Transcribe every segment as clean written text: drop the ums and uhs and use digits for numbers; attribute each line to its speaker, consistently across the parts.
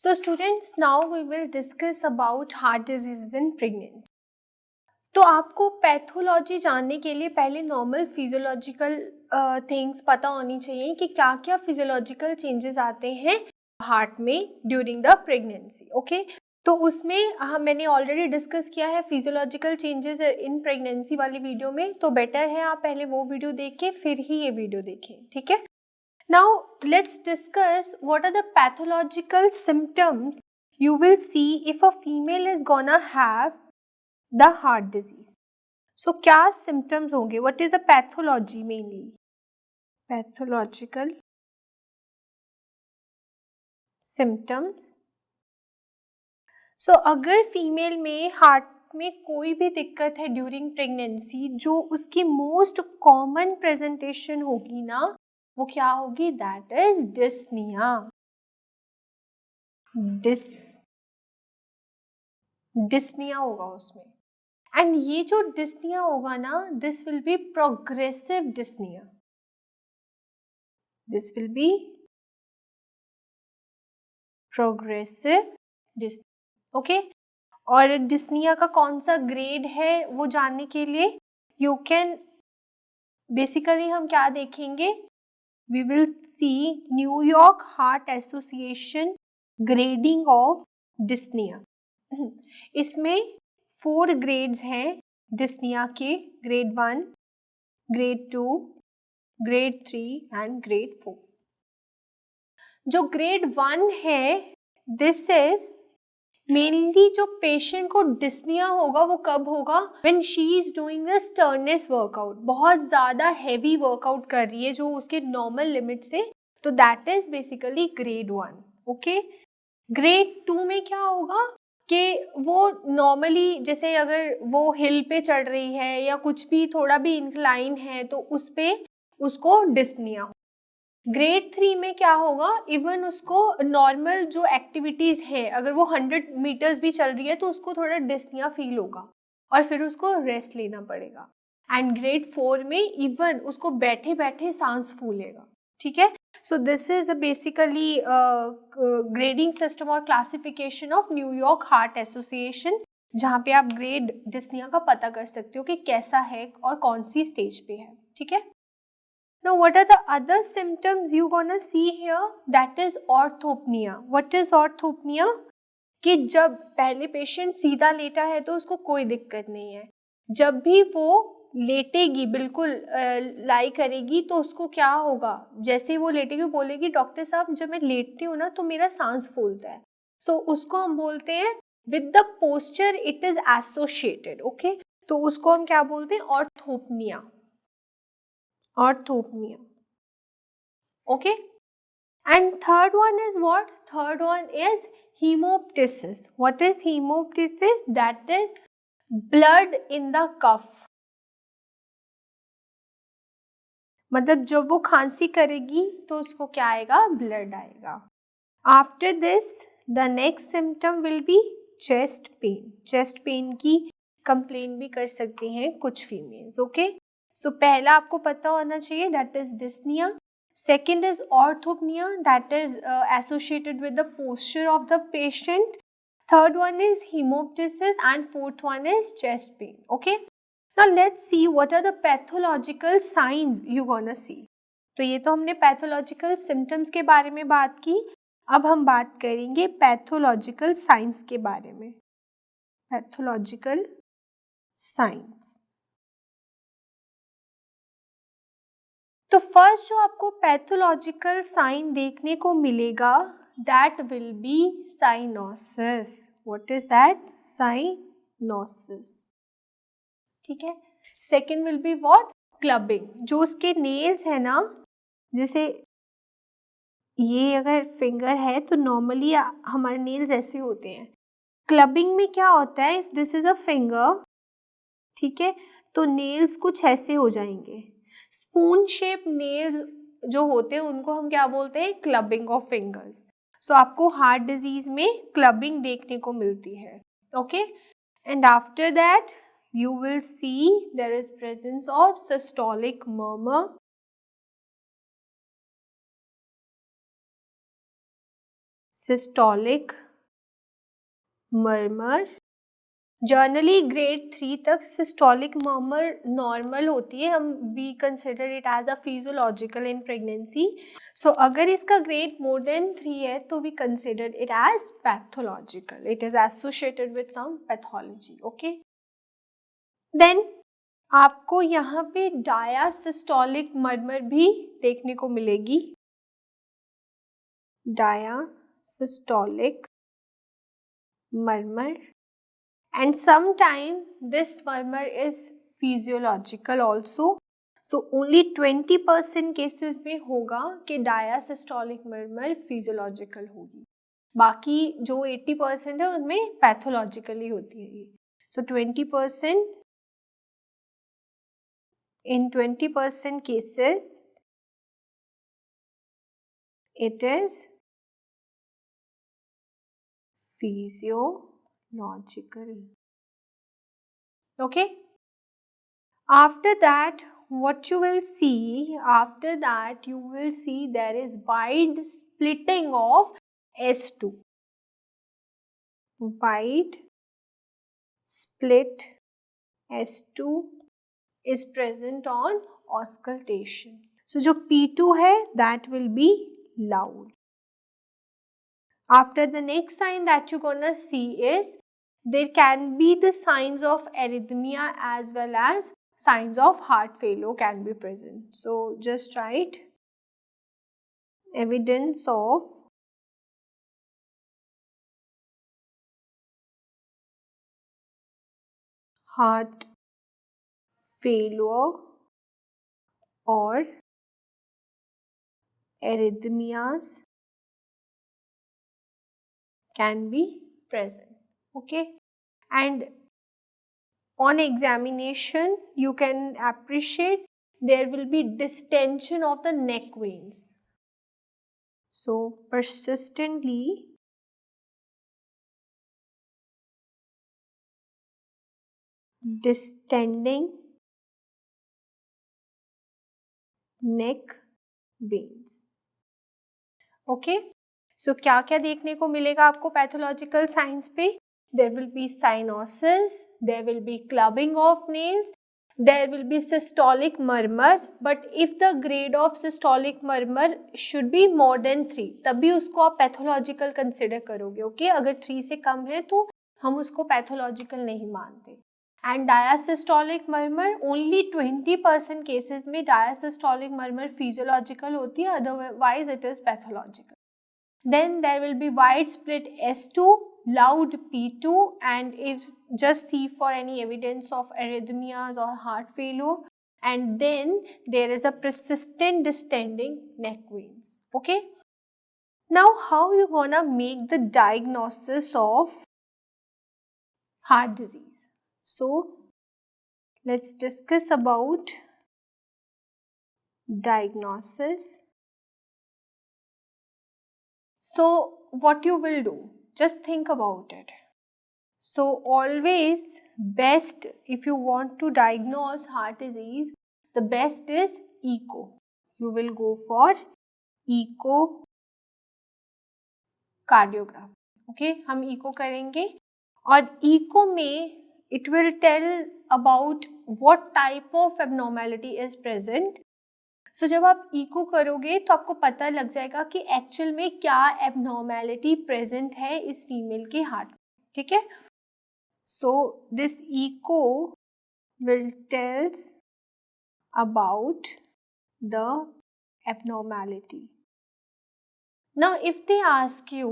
Speaker 1: So students, now we will discuss about heart diseases in pregnancy. तो आपको pathology जानने के लिए पहले नॉर्मल फिजियोलॉजिकल थिंग्स पता होनी चाहिए कि क्या क्या फिजियोलॉजिकल चेंजेस आते हैं हार्ट में ड्यूरिंग द प्रेगनेंसी. ओके, तो उसमें मैंने ऑलरेडी डिस्कस किया है फिजियोलॉजिकल चेंजेस इन प्रेगनेंसी वाली वीडियो में, तो बेटर है आप पहले वो वीडियो देखें फिर ही ये वीडियो देखें. ठीक है. Now let's discuss what are the pathological symptoms you will see if a female is gonna have the heart disease. So क्या symptoms होंगे? What is the pathology mainly? Pathological symptoms. So अगर female में heart में कोई भी दिक्कत है during pregnancy, जो उसकी मोस्ट कॉमन प्रेजेंटेशन होगी ना, वो क्या होगी? That is dyspnoea. डिस्निया होगा उसमें. एंड ये जो डिस्निया होगा ना, this will be progressive dyspnoea. This will be progressive dyspnoea. Okay, और डिस्निया का कौन सा ग्रेड है वो जानने के लिए यू कैन बेसिकली हम क्या देखेंगे? We will see New York Heart Association grading of dyspnea. इसमें 4 ग्रेड्स हैं डिस्निया के. Grade 1, grade 2, grade 3 and grade 4. जो ग्रेड 1 है, दिस इज मेनली जो पेशेंट को डिस्निया होगा वो कब होगा? When she is doing a strenuous workout, बहुत ज़्यादा हैवी वर्कआउट कर रही है जो उसके नॉर्मल लिमिट से, तो that is basically grade 1. Okay. Grade 2 में क्या होगा कि वो नॉर्मली जैसे अगर वो हिल पे चढ़ रही है या कुछ भी थोड़ा भी इंक्लाइन है तो उस पे उसको डिस्पनिया. ग्रेड 3 में क्या होगा? इवन उसको नॉर्मल जो एक्टिविटीज़ है, अगर वो 100 मीटर्स भी चल रही है तो उसको थोड़ा डिस्निया फील होगा और फिर उसको रेस्ट लेना पड़ेगा. एंड ग्रेड 4 में इवन उसको बैठे बैठे सांस फूलेगा. ठीक है. So this is basically grading system और classification of New York heart association, जहाँ पे आप ग्रेड डिस्निया का पता कर सकते हो कि कैसा है और कौन सी स्टेज पे है. ठीक है. Now what are the other symptoms you gonna see here? That is orthopnea. What is orthopnea? कि जब पहले पेशेंट सीधा लेटा है तो उसको कोई दिक्कत नहीं है, जब भी वो लेटेगी बिल्कुल लाई करेगी तो उसको क्या होगा? जैसे वो लेटेगी बोलेगी डॉक्टर साहब जब मैं लेटती हूँ ना तो मेरा सांस फूलता है. सो उसको हम बोलते हैं with the posture it is associated. Okay, तो उसको हम क्या बोलते हैं? Orthopnoea. Orthopnea. Okay, and third one is what? Third one is hemoptysis. What is hemoptysis? That is blood in the cuff. मतलब जब वो खांसी करेगी तो उसको क्या आएगा? ब्लड आएगा. After this the next symptom will be chest pain. Chest pain की कंप्लेन भी कर सकती हैं कुछ फीमेल्स. ओके, सो पहला आपको पता होना चाहिए that is dyspnoea. Second is orthopnoea, that is associated with the posture of the patient. Third one is haemoptysis and fourth one is chest pain. Okay, now let's see what are the pathological science you gonna see. तो ये तो हमने pathological symptoms के बारे में बात की. अब हम बात करेंगे पैथोलॉजिकल साइंस के बारे में. Pathological science. तो फर्स्ट जो आपको पैथोलॉजिकल साइन देखने को मिलेगा that will be cyanosis. What is that? Cyanosis. ठीक है. Second will be what? Clubbing. जो उसके नेल्स है ना, जैसे ये अगर फिंगर है तो नॉर्मली हमारे नेल्स ऐसे होते हैं. क्लबिंग में क्या होता है? If this is a finger, ठीक है, तो नेल्स कुछ ऐसे हो जाएंगे. स्पून शेप नेल्स जो होते हैं उनको हम क्या बोलते हैं? Clubbing of fingers. सो आपको हार्ट डिजीज में क्लबिंग देखने को मिलती है. Okay, and after that you will see there is presence of systolic murmur. Systolic murmur. Generally grade 3 तक सिस्टोलिक मर्मर नॉर्मल होती है, हम we consider it as a physiological in pregnancy. So अगर इसका ग्रेड मोर देन 3 है तो we consider it as pathological, it is associated with some pathology. Okay, then आपको यहाँ पे डायासिस्टोलिक मर्मर भी देखने को मिलेगी। डायासिस्टोलिक murmur, and sometime this murmur is physiological also. So only 20% cases में होगा कि diastolic murmur physiological होगी, बाकी जो 80% है उनमें पैथोलॉजिकली होती है ये। So 20%, in 20% cases it is physiological. Okay, after that what you will see, after that you will see there is wide splitting of S2, wide split S2 is present on auscultation. So जो P2 है that will be loud. After the next sign that you're gonna see is there can be the signs of arrhythmia as well as signs of heart failure can be present. So just write evidence of heart failure or arrhythmias can be present. Okay, and on examination you can appreciate there will be distension of the neck veins. So persistently distending neck veins. Okay, so क्या क्या देखने को मिलेगा आपको pathological signs पे? There will be cyanosis, there will be clubbing of nails, there will be systolic murmur, but if the grade of systolic murmur should be more than 3 तभी उसको आप पैथोलॉजिकल कंसिडर करोगे। ओके, अगर 3 से कम है तो हम उसको पैथोलॉजिकल नहीं मानते। And diastolic murmur only 20% cases में डायासिस्टोलिक मर्मर फिजियोलॉजिकल होती है, otherwise it is pathological. Then there will be wide split S2, loud P2, and if just see for any evidence of arrhythmias or heart failure, and then there is a persistent distending neck veins. Okay, now how you gonna make the diagnosis of heart disease? So let's discuss about diagnosis. So what you will do, just think about it. So always best, if you want to diagnose heart disease, the best is echo. You will go for echocardiogram. Okay, हम echo करेंगे और echo में it will tell about what type of abnormality is present. So जब आप echo करोगे तो आपको पता लग जाएगा कि एक्चुअल में क्या abnormality present है इस फीमेल के हार्ट, ठीक है? So this echo will tells about the abnormality. Now if they ask you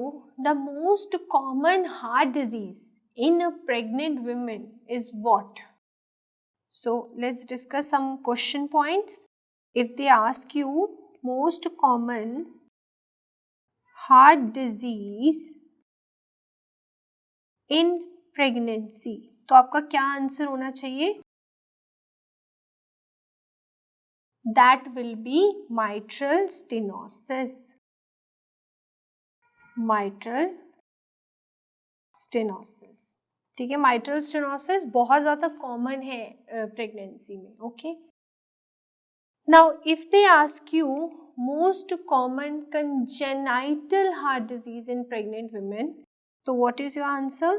Speaker 1: the most common heart disease in a pregnant woman is what? So let's discuss some question points. If they ask you most common heart disease in pregnancy, तो आपका क्या answer होना चाहिए? That will be mitral stenosis. Mitral stenosis, ठीक है? mitral stenosis बहुत ज़्यादा common है प्रेगनेंसी में। Okay, Now, if they ask you most common congenital heart disease in pregnant women, so what is your answer?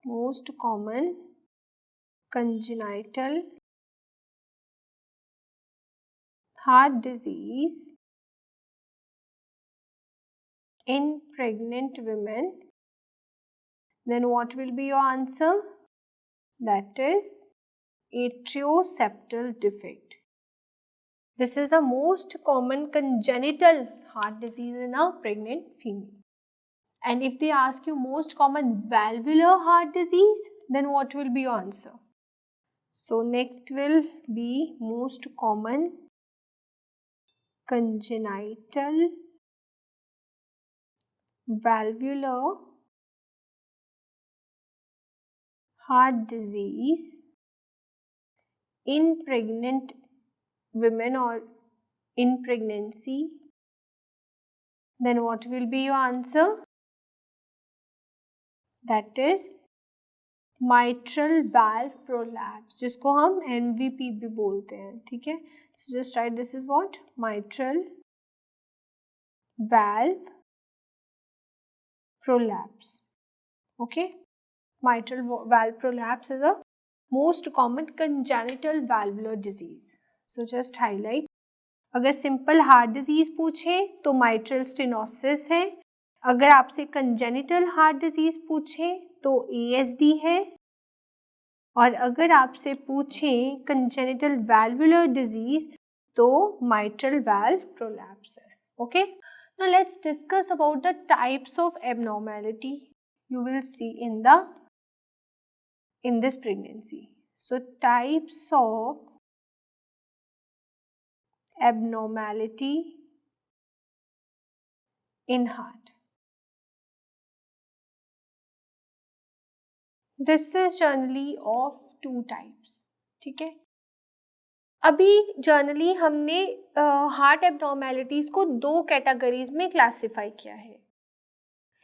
Speaker 1: Most common congenital heart disease in pregnant women, then what will be your answer? That is atrioseptal defect. This is the most common congenital heart disease in a pregnant female. And if they ask you most common valvular heart disease, then what will be your answer? So next will be most common congenital valvular heart disease in pregnant women or in pregnancy. Then what will be your answer? That is mitral valve prolapse, जिसको हम MVP भी बोलते हैं, ठीक है. So just write this is what? Mitral valve prolapse. Okay. Mitral valve prolapse is the most common congenital valvular disease. So just highlight. अगर simple heart disease पूछे तो माइट्रल स्टेनोसिस है. अगर आपसे कंजेनिटल हार्ट डिजीज पूछे तो ASD है. और अगर आपसे पूछे कंजेनिटल वैल्वुलर डिजीज तो माइट्रल वाल्व प्रोलैप्स है. Okay, now let's discuss about the types of abnormality you will see in this pregnancy. So types of abnormality in heart. This is generally of two types. ठीक है. अभी generally हमने heart एबनॉर्मैलिटीज को दो categories में classify किया है.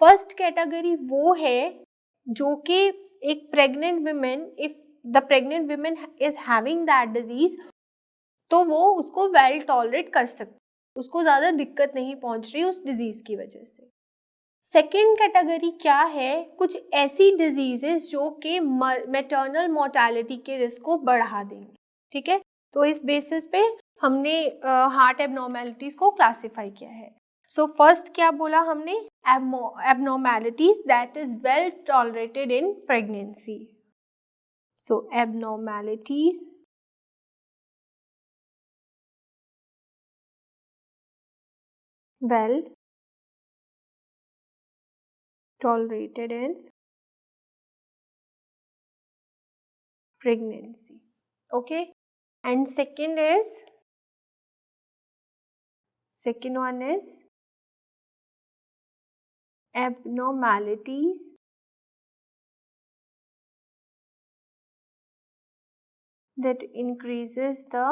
Speaker 1: First category वो है जो कि एक pregnant women, if the pregnant women is having that disease, तो वो उसको वेल टॉलरेट कर सकती, उसको ज़्यादा दिक्कत नहीं पहुंच रही उस डिजीज की वजह से. सेकेंड कैटेगरी क्या है? कुछ ऐसी डिजीजेस जो कि मैटरनल मोर्टेलिटी के रिस्क को बढ़ा देंगे. ठीक है, तो इस बेसिस पे हमने हार्ट एबनॉर्मैलिटीज को क्लासिफाई किया है. सो फर्स्ट क्या बोला हमने? एबनॉर्मैलिटीज that is well tolerated in pregnancy. So एबनॉर्मैलिटीज well tolerated in pregnancy. Okay, and second one is abnormalities that increases the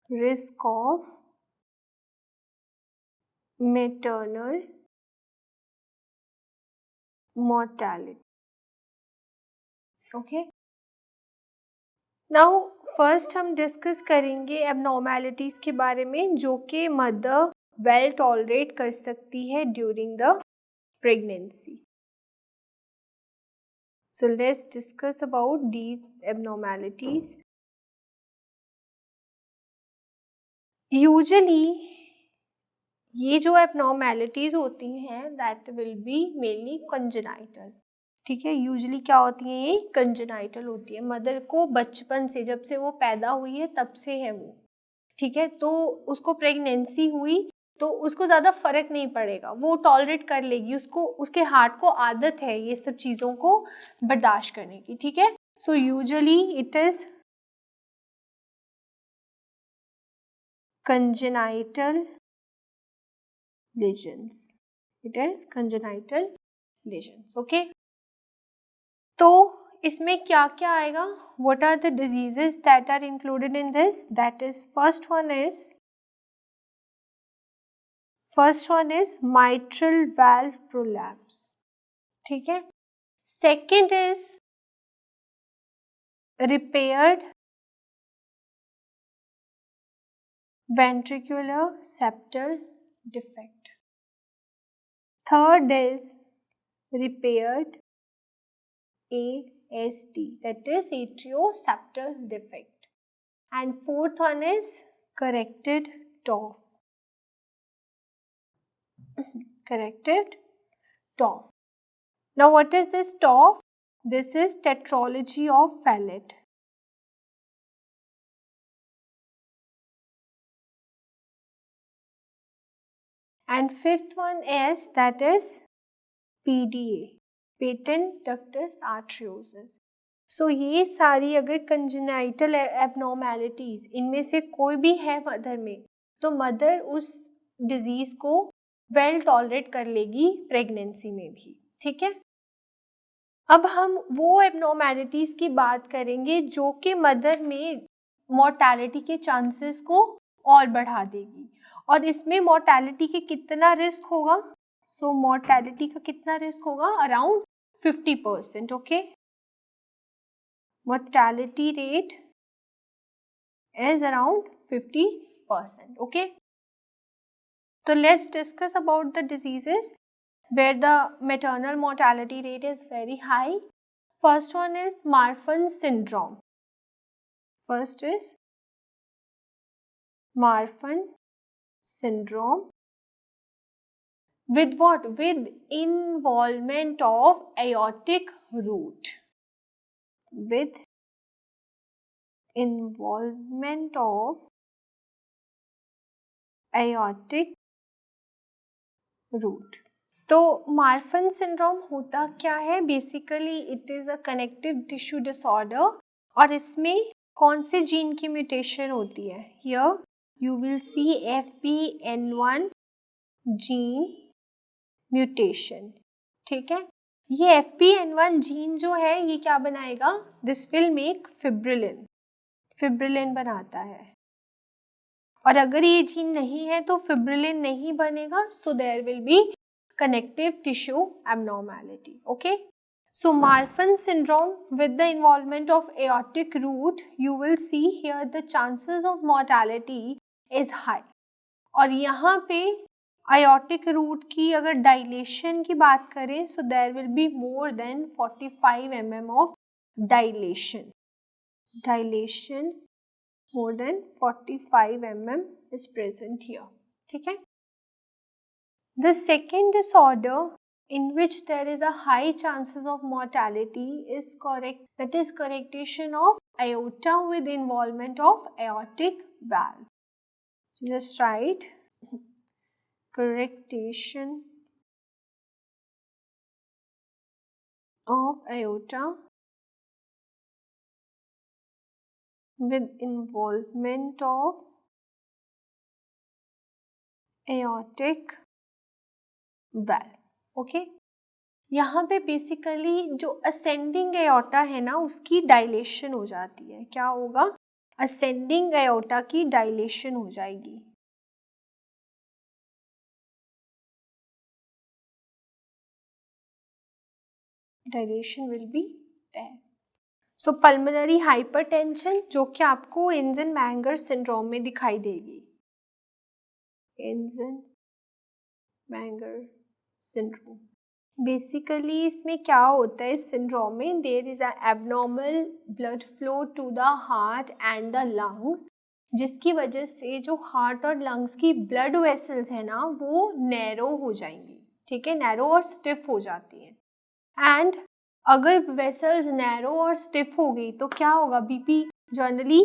Speaker 1: risk of maternal mortality. Okay, now first हम discuss करेंगे एबनॉर्मैलिटीज के बारे में जो कि मदर वेल टॉलरेट कर सकती है during the pregnancy. So let's discuss about these एबनॉर्मैलिटीज. Usually ये जो एबनॉर्मैलिटीज होती हैं that will B mainly congenital. ठीक है, यूजुअली क्या होती है? ये कंजेनाइटल होती है. मदर को बचपन से, जब से वो पैदा हुई है तब से है वो. ठीक है, तो उसको प्रेगनेंसी हुई तो उसको ज़्यादा फर्क नहीं पड़ेगा, वो टॉलरेट कर लेगी. उसको, उसके हार्ट को आदत है ये सब चीज़ों को बर्दाश्त करने की. ठीक है, so usually it is congenital lesions. It is congenital lesions. Okay. तो इसमें क्या क्या आएगा? What are the diseases that are included in this? That is first one is mitral valve prolapse. ठीक है. Second is repaired ventricular septal defect. Third is repaired ASD, that is atrioseptal defect. And fourth one is corrected TOF. Corrected TOF. Now what is this TOF? This is tetralogy of Fallot. And fifth one is, that is PDA, patent ductus arteriosus. So ये सारी अगर congenital abnormalities इनमें से कोई भी है mother में, तो मदर उस डिजीज को वेल टॉलरेट कर लेगी प्रेगनेंसी में भी. ठीक है. अब हम वो एबनॉर्मेलिटीज की बात करेंगे जो कि मदर में मॉर्टैलिटी के चांसेस को और बढ़ा देगी. और इसमें मॉर्टैलिटी के कितना रिस्क होगा? सो मॉर्टैलिटी का कितना रिस्क होगा? Around 50%. Okay. Mortality rate is around 50%. Okay. तो let's discuss about the diseases where the maternal mortality rate is very high. First one is Marfan syndrome. First is Marfan syndrome. With what? With involvement of aortic root. With involvement of aortic root. तो Marfan syndrome होता क्या है? Basically it is a connective tissue disorder. और इसमें कौन से gene की mutation होती है? Here you will C FBN1 gene mutation. ठीक है. ये FBN1 जीन जो है ये क्या बनाएगा? This will make fibrillin. Fibrillin बनाता है. और अगर ये जीन नहीं है तो फिब्रिलिन नहीं बनेगा. So there will be connective tissue abnormality. Okay. So Marfan syndrome with the involvement of aortic root, you will see here the chances of mortality is high. और यहाँ पे aortic root की अगर dilation की बात करें, so there will be more than 45 mm of dilation. Dilation more than 45 mm is present here. ठीक है. The second disorder in which there is a high chances of mortality is correctation of aorta with involvement of aortic valve. So just write correctation of aorta with involvement of aortic valve. Okay. यहाँ पे basically जो ascending aorta है ना उसकी dilation हो जाती है. क्या होगा? असेंडिंग एओर्टा की डायलेशन हो जाएगी. Dilation will be there. So pulmonary hypertension जो कि आपको एंजन-मैंगर सिंड्रोम में दिखाई देगी. एंजन-मैंगर सिंड्रोम. बेसिकली इसमें क्या होता है? इस सिंड्रोम में there is a abnormal blood flow to the heart and the lungs, जिसकी वजह से जो हार्ट और लंग्स की ब्लड वेसल्स है ना वो नैरो हो जाएंगी. ठीक है. नैरो और स्टिफ हो जाती हैं. एंड अगर वेसल्स नैरो और स्टिफ हो गई तो क्या होगा? बीपी जनरली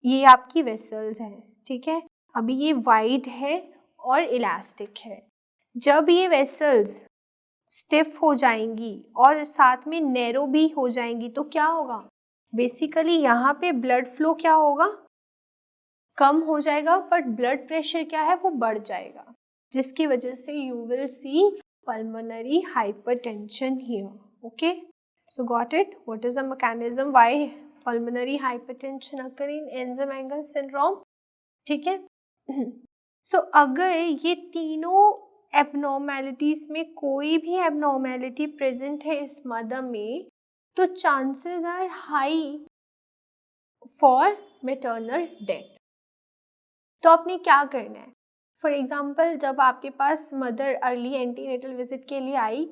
Speaker 1: ये आपकी वेसल्स हैं. ठीक है. अभी ये वाइड है और इलास्टिक है. जब ये वेसल्स स्टिफ हो जाएंगी और साथ में नैरो भी हो जाएंगी तो क्या होगा? बेसिकली यहाँ पे ब्लड फ्लो क्या होगा? कम हो जाएगा. बट ब्लड प्रेशर क्या है? वो बढ़ जाएगा, जिसकी वजह से you will see pulmonary hypertension here. Okay. So got it. What is the mechanism why pulmonary hypertension occur in Eisenmenger syndrome? ठीक है. सो अगर ये तीनों एबनॉर्मेलिटीज में कोई भी एबनॉर्मेलिटी प्रेजेंट है इस मदर में, तो chances are high for maternal death. तो आपने क्या करना है, फॉर एग्जाम्पल जब आपके पास मदर अर्ली एंटीनेटल विजिट के लिए आई,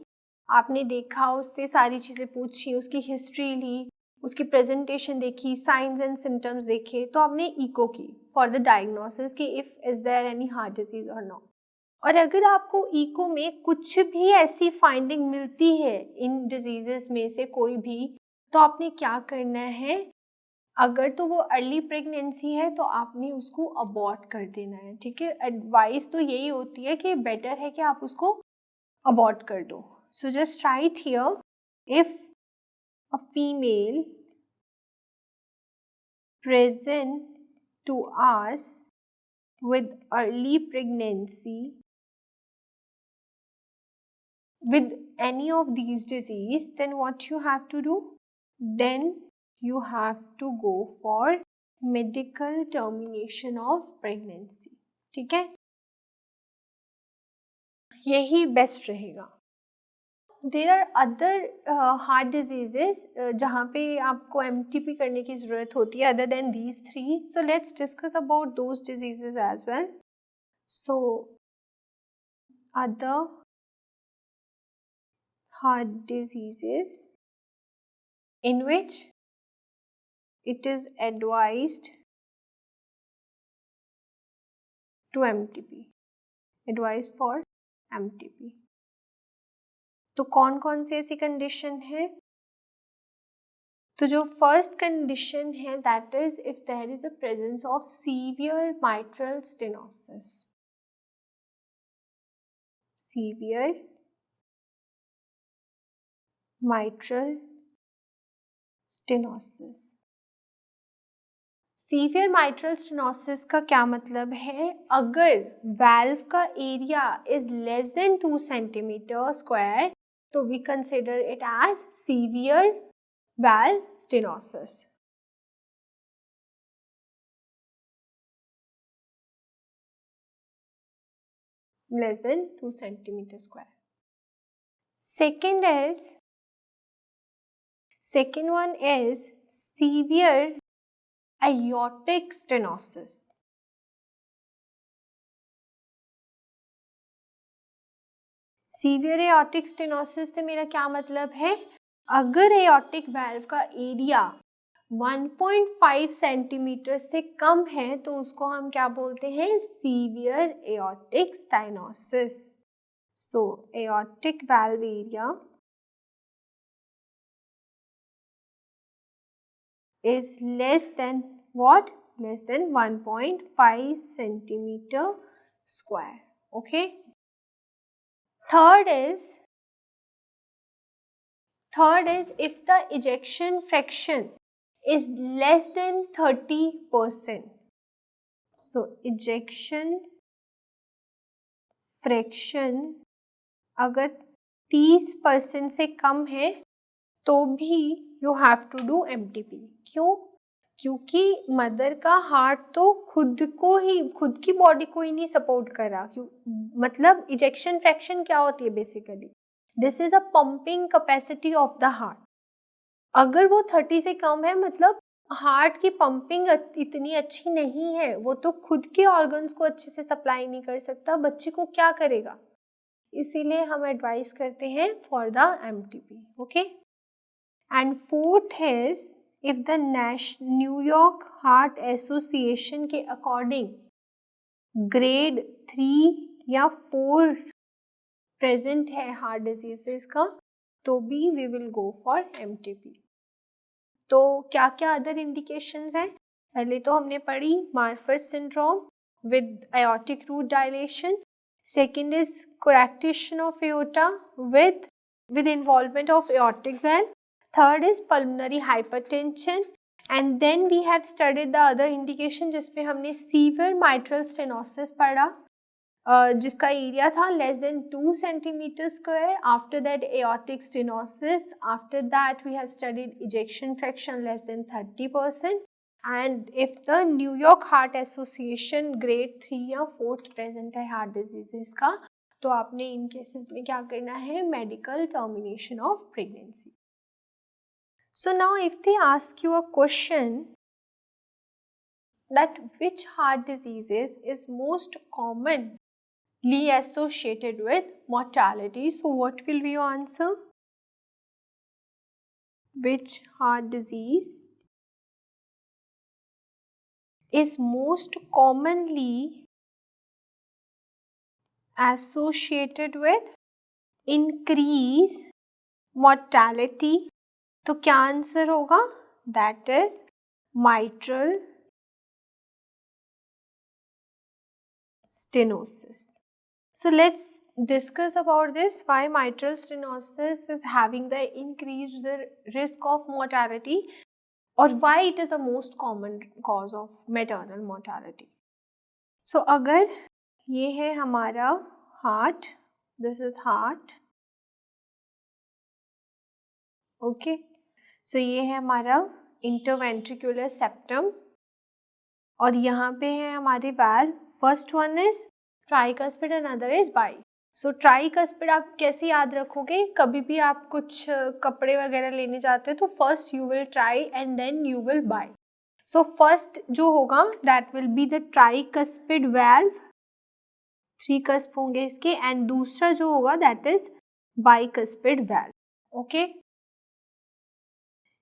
Speaker 1: आपने देखा, उससे सारी चीज़ें पूछी, उसकी हिस्ट्री ली, उसकी प्रेजेंटेशन देखी, साइंस एंड सिम्टम्स देखे, तो आपने इको की फॉर द डायग्नोसिस कि if is there any heart disease और नॉट। और अगर आपको इको में कुछ भी ऐसी फाइंडिंग मिलती है इन डिजीजेस में से कोई भी, तो आपने क्या करना है, अगर तो वो अर्ली प्रेगनेंसी है तो आपने उसको अबॉर्ट कर देना है, ठीक है। एडवाइस तो यही होती है कि बेटर है कि आप उसको अबॉर्ट कर दो। सो just write here, if a female present to us with early pregnancy with any of these disease, then what you have to do, then you have to go for medical termination of pregnancy, ठीक है, यही best रहेगा। There are other heart diseases जहाँ पे आपको MTP करने की ज़रूरत होती है other than these 3, so let's discuss about those diseases as well. So other heart diseases in which it is advised to MTP, advised for MTP। तो कौन कौन सी ऐसी कंडीशन है, तो जो फर्स्ट कंडीशन है that is if there is a presence of severe mitral stenosis, severe mitral stenosis. Severe mitral stenosis का क्या मतलब है, अगर वाल्व का area is less than 2 centimetre square तो we consider it as severe valve stenosis. less than 2 centimeter square. Second one is severe aortic stenosis. Severe aortic stenosis से मेरा क्या मतलब है, अगर एओर्टिक वाल्व का एरिया 1.5 सेंटीमीटर से कम है तो उसको हम क्या बोलते हैं, severe aortic stenosis. So aortic valve area is less than what? Less than 1.5 centimeter square. Okay. Third is if the ejection fraction is less than 30%. So ejection fraction अगर 30% से कम है तो भी you have to do MTP। क्यों? क्योंकि mother का heart तो खुद की बॉडी को ही नहीं सपोर्ट कर रहा। क्यों? मतलब इजेक्शन फ्रैक्शन क्या होती है basically, this is a pumping capacity of the heart. अगर वो 30 से कम है मतलब हार्ट की पंपिंग इतनी अच्छी नहीं है, वो तो खुद के ऑर्गन्स को अच्छे से सप्लाई नहीं कर सकता, बच्चे को क्या करेगा, इसीलिए हम एडवाइस करते हैं for the MTP। Okay. And fourth is if the New York heart association के अकॉर्डिंग ग्रेड 3 या 4 प्रेजेंट है हार्ट डिजीजेस का तो भी we will go for MTP। तो क्या क्या अदर इंडिकेशंस हैं, पहले तो हमने पढ़ी Marfan's syndrome with aortic root dilation, second is coarctation of aorta with involvement of aortic valve, third is pulmonary hypertension, and then we have studied the other indication जिसमें हमने severe mitral stenosis पढ़ा जिसका area था less than 2 centimeter square, after that aortic stenosis, after that we have studied ejection fraction less than 30%, and if the New York Heart Association grade 3 या 4 present है heart diseases का तो आपने इन cases में क्या करना है, medical termination of pregnancy। So now if they ask you a question, that which heart diseases is most commonly associated with mortality. So what will be your answer? Which heart disease is most commonly associated with increase mortality? तो क्या answer होगा? That is mitral stenosis. So let's discuss about this, why mitral stenosis is having the increased risk of mortality or why it is the most common cause of maternal mortality. So अगर ये है हमारा heart, this is heart, okay, so ये है हमारा interventricular septum और यहाँ पे है हमारे valve. First one is tricuspid and other is bi. So tricuspid आप कैसे याद रखोगे? कभी भी आप कुछ कपड़े वगैरह लेने जाते हो तो first you will try and then you will buy. So first जो होगा that will be the tricuspid valve, 3 cusp होंगे इसके, and दूसरा जो होगा that is bicuspid valve. Okay?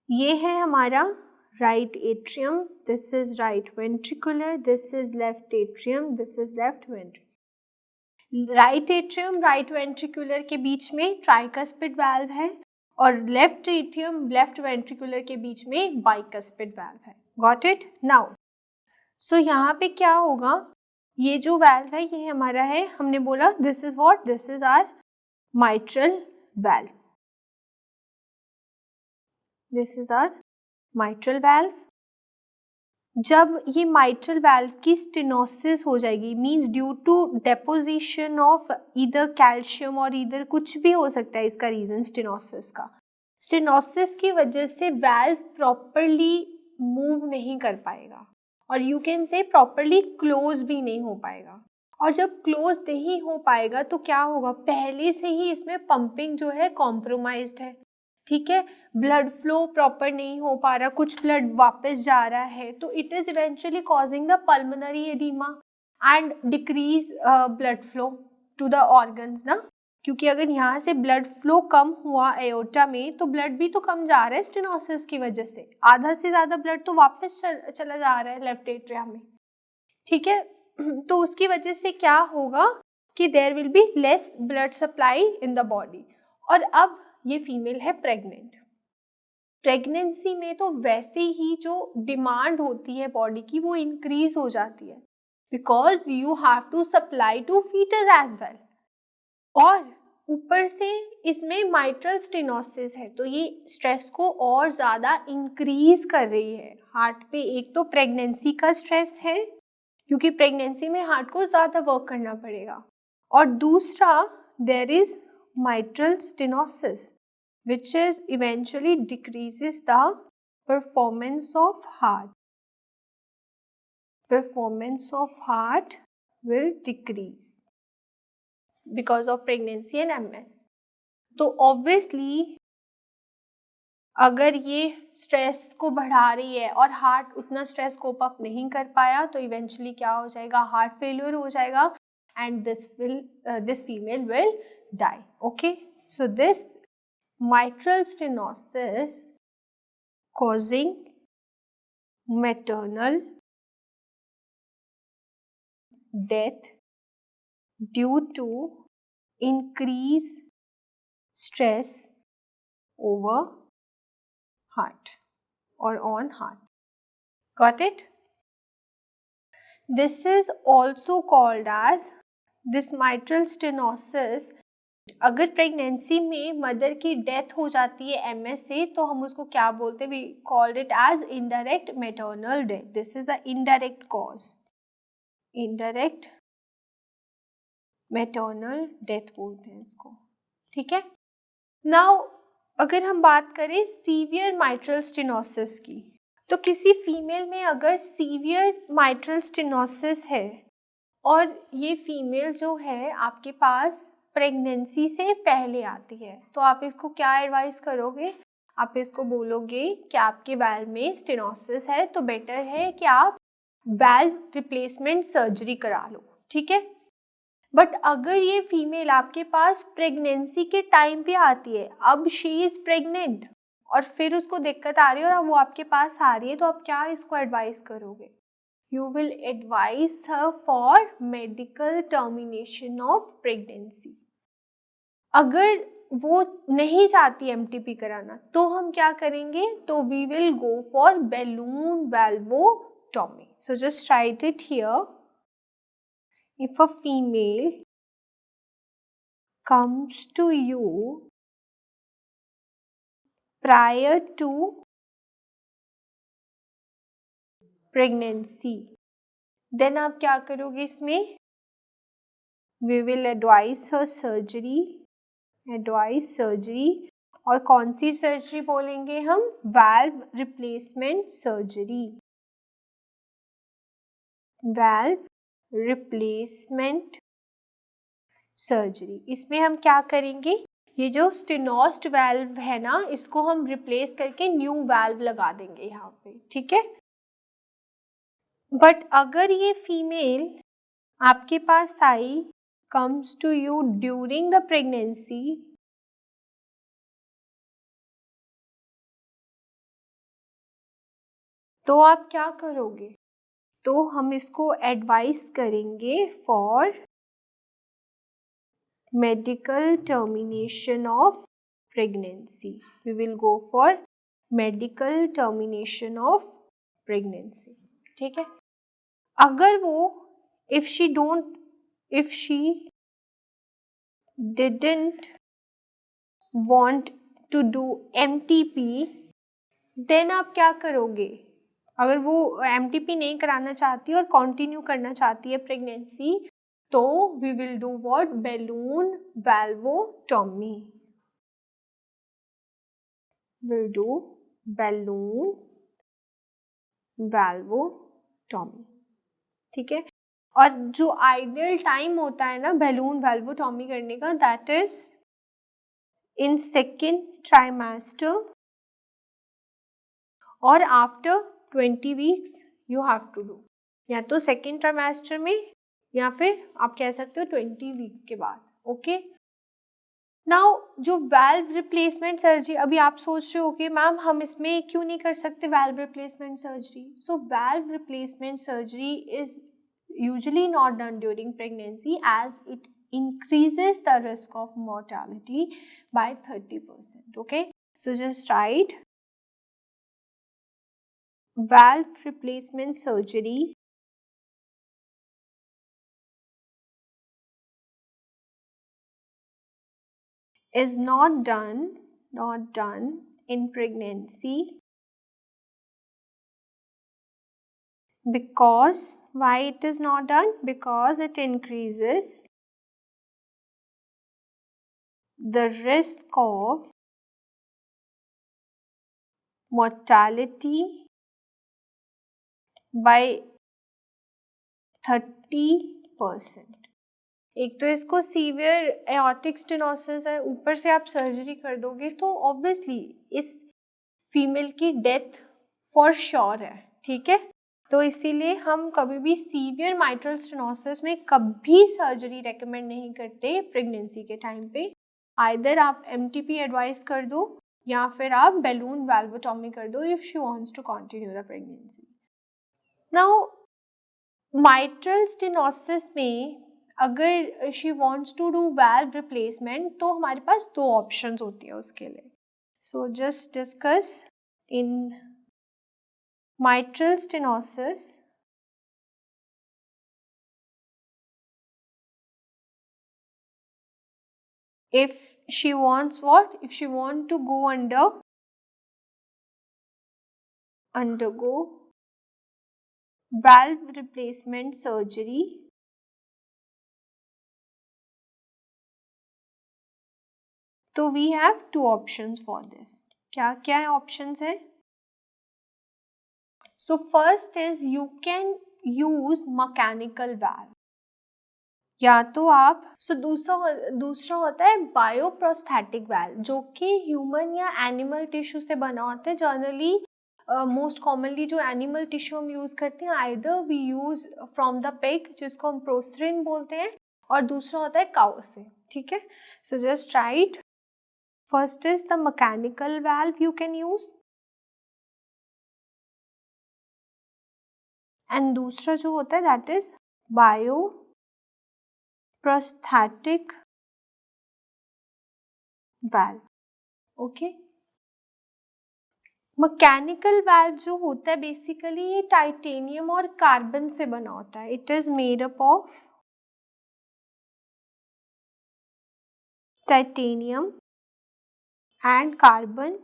Speaker 1: ये है हमारा right atrium, this is right ventricular, this is left atrium, this is left ventricle. Right atrium right ventricular के बीच में ट्राइकस्पिड वाल्व है और लेफ्ट एट्रियम लेफ्ट वेंट्रिकुलर के बीच में बाइकस्पिड वाल्व है. Got it? नाउ सो यहाँ पे क्या होगा, ये जो वाल्व है ये हमारा है, हमने बोला this is what, this is our mitral valve, this is our mitral valve. जब ये माइट्रल वाल्व की स्टेनोसिस हो जाएगी, means due to deposition of इधर कैल्शियम और इधर कुछ भी हो सकता है इसका रीजन स्टेनोसिस का. स्टेनोसिस की वजह से वाल्व प्रॉपरली मूव नहीं कर पाएगा और you can say properly close भी नहीं हो पाएगा. और जब क्लोज नहीं हो पाएगा तो क्या होगा, पहले से ही इसमें पंपिंग जो है कॉम्प्रोमाइज्ड है. ठीक है, ब्लड फ्लो प्रॉपर नहीं हो पा रहा, कुछ ब्लड वापस जा रहा है, तो it is eventually causing the pulmonary oedema and decrease blood flow to the organs ना. क्योंकि अगर यहाँ से ब्लड फ्लो कम हुआ एओर्टा में तो ब्लड भी तो कम जा रहा है स्टेनोसिस की वजह से, आधा से ज़्यादा ब्लड तो वापस चला जा रहा है लेफ्ट एट्रियम में. ठीक है, तो उसकी वजह से क्या होगा कि there will be less blood supply in the body. और अब ये फीमेल है प्रेग्नेंट. प्रेगनेंसी में तो वैसे ही जो डिमांड होती है बॉडी की वो इंक्रीज हो जाती है, because you have to supply to foetus as well. और ऊपर से इसमें माइट्रल स्टेनोसिस है तो ये स्ट्रेस को और ज़्यादा इंक्रीज कर रही है हार्ट पे. एक तो प्रेगनेंसी का स्ट्रेस है क्योंकि प्रेगनेंसी में हार्ट को ज़्यादा वर्क करना पड़ेगा, और दूसरा there is mitral stenosis which is eventually decreases the performance of heart. Performance of heart will decrease because of pregnancy and MS. तो obviously अगर ये स्ट्रेस को बढ़ा रही है और हार्ट उतना स्ट्रेस कोप अप नहीं कर पाया तो इवेंचुअली क्या हो जाएगा, हार्ट फेल्योर हो जाएगा and this female will die. Okay, so this mitral stenosis causing maternal death due to increased stress over heart or on heart. Got it? This is also called as this mitral stenosis. अगर pregnancy में mother की death हो जाती है MS से तो हम उसको क्या बोलते हैं, we called it as indirect maternal death. This is the indirect cause, indirect maternal death बोलते हैं इसको. ठीक है, नाउ अगर हम बात करें सीवियर माइट्रल स्टेनोसिस की, तो किसी फीमेल में अगर सीवियर माइट्रल स्टेनोसिस है और ये फीमेल जो है आपके पास प्रेगनेंसी से पहले आती है, तो आप इसको क्या एडवाइस करोगे, आप इसको बोलोगे कि आपके वाल्व में स्टेनोसिस है तो बेटर है कि आप वाल्व रिप्लेसमेंट सर्जरी करा लो, ठीक है। बट अगर ये फीमेल आपके पास प्रेगनेंसी के टाइम पे आती है, अब शी इज प्रेग्नेंट और फिर उसको दिक्कत आ रही है और वो आपके पास आ रही है, तो आप क्या इसको एडवाइस करोगे? You will advice her for medical termination of pregnancy. अगर वो नहीं चाहती एमटीपी कराना तो हम क्या करेंगे? तो we will go for balloon valvotomy. So just write it here. If a female comes to you prior to pregnancy, then आप क्या करोगे इसमें? We will advise her surgery, और कौन सी सर्जरी बोलेंगे हम? Valve replacement surgery, valve replacement surgery. इसमें हम क्या करेंगे? ये जो स्टेनोस्ट वाल्व है ना, इसको हम रिप्लेस करके न्यू वाल्व लगा देंगे यहाँ पे, ठीक है। बट अगर ये फीमेल आपके पास आई, comes to you during the pregnancy, तो आप क्या करोगे? तो हम इसको एडवाइस करेंगे for medical termination of pregnancy. We will go for medical termination of pregnancy. ठीक है। अगर वो if she didn't want to do MTP, then आप क्या करोगे? अगर वो MTP नहीं कराना चाहती और कंटिन्यू करना चाहती है प्रेगनेंसी, तो we will do what? Balloon valvotomy. We'll do balloon valvotomy. ठीक है। और जो आइडियल टाइम होता है ना बैलून वाल्वोटॉमी करने का, that is in second trimester और after 20 weeks you have to do. या तो सेकेंड ट्राइमेस्टर में या फिर आप कह सकते हो 20 वीक्स के बाद, ओके। नाउ जो वाल्व रिप्लेसमेंट सर्जरी, अभी आप सोच रहे हो कि मैम हम इसमें क्यों नहीं कर सकते valve replacement surgery? So valve replacement surgery is usually not done during pregnancy as it increases the risk of mortality by 30%. Okay, so just write valve replacement surgery is not done in pregnancy because, why it is not done? Because it increases the risk of mortality by 30%. एक तो इसको severe aortic stenosis है, ऊपर से आप surgery कर दोगे तो ऑब्वियसली इस फीमेल की डेथ फॉर श्योर है, ठीक है। तो इसीलिए हम कभी भी सीवियर माइट्रल स्टेनोसिस में कभी सर्जरी रेकमेंड नहीं करते प्रेगनेंसी के टाइम पे। आइदर आप एमटीपी एडवाइस कर दो या फिर आप बैलून वाल्वोटॉमी कर दो if she wants to continue the pregnancy. Now mitral stenosis में अगर she wants to do valve replacement तो हमारे पास दो ऑप्शंस होती है उसके लिए। So just discuss in mitral stenosis, if she wants what? If she want to go undergo valve replacement surgery, तो we have two options for this. क्या क्या है options है? So first is you can use mechanical valve. या तो आप दूसरा होता है बायोप्रोस्थेटिक वाल्व, जो कि ह्यूमन या एनिमल टिश्यू से बना होता है। जनरली मोस्ट कॉमनली जो एनिमल टिश्यू हम यूज़ करते हैं, either we use from the pig जिसको हम प्रोस्ट्रिन बोलते हैं, और दूसरा होता है काउ से, ठीक है। सो just right, first is the mechanical valve you can use, and दूसरा जो होता है that is bio prosthetic valve, okay. Mechanical valve जो होता है बेसिकली ये टाइटेनियम और कार्बन से बना होता है, it is made up of titanium and carbon,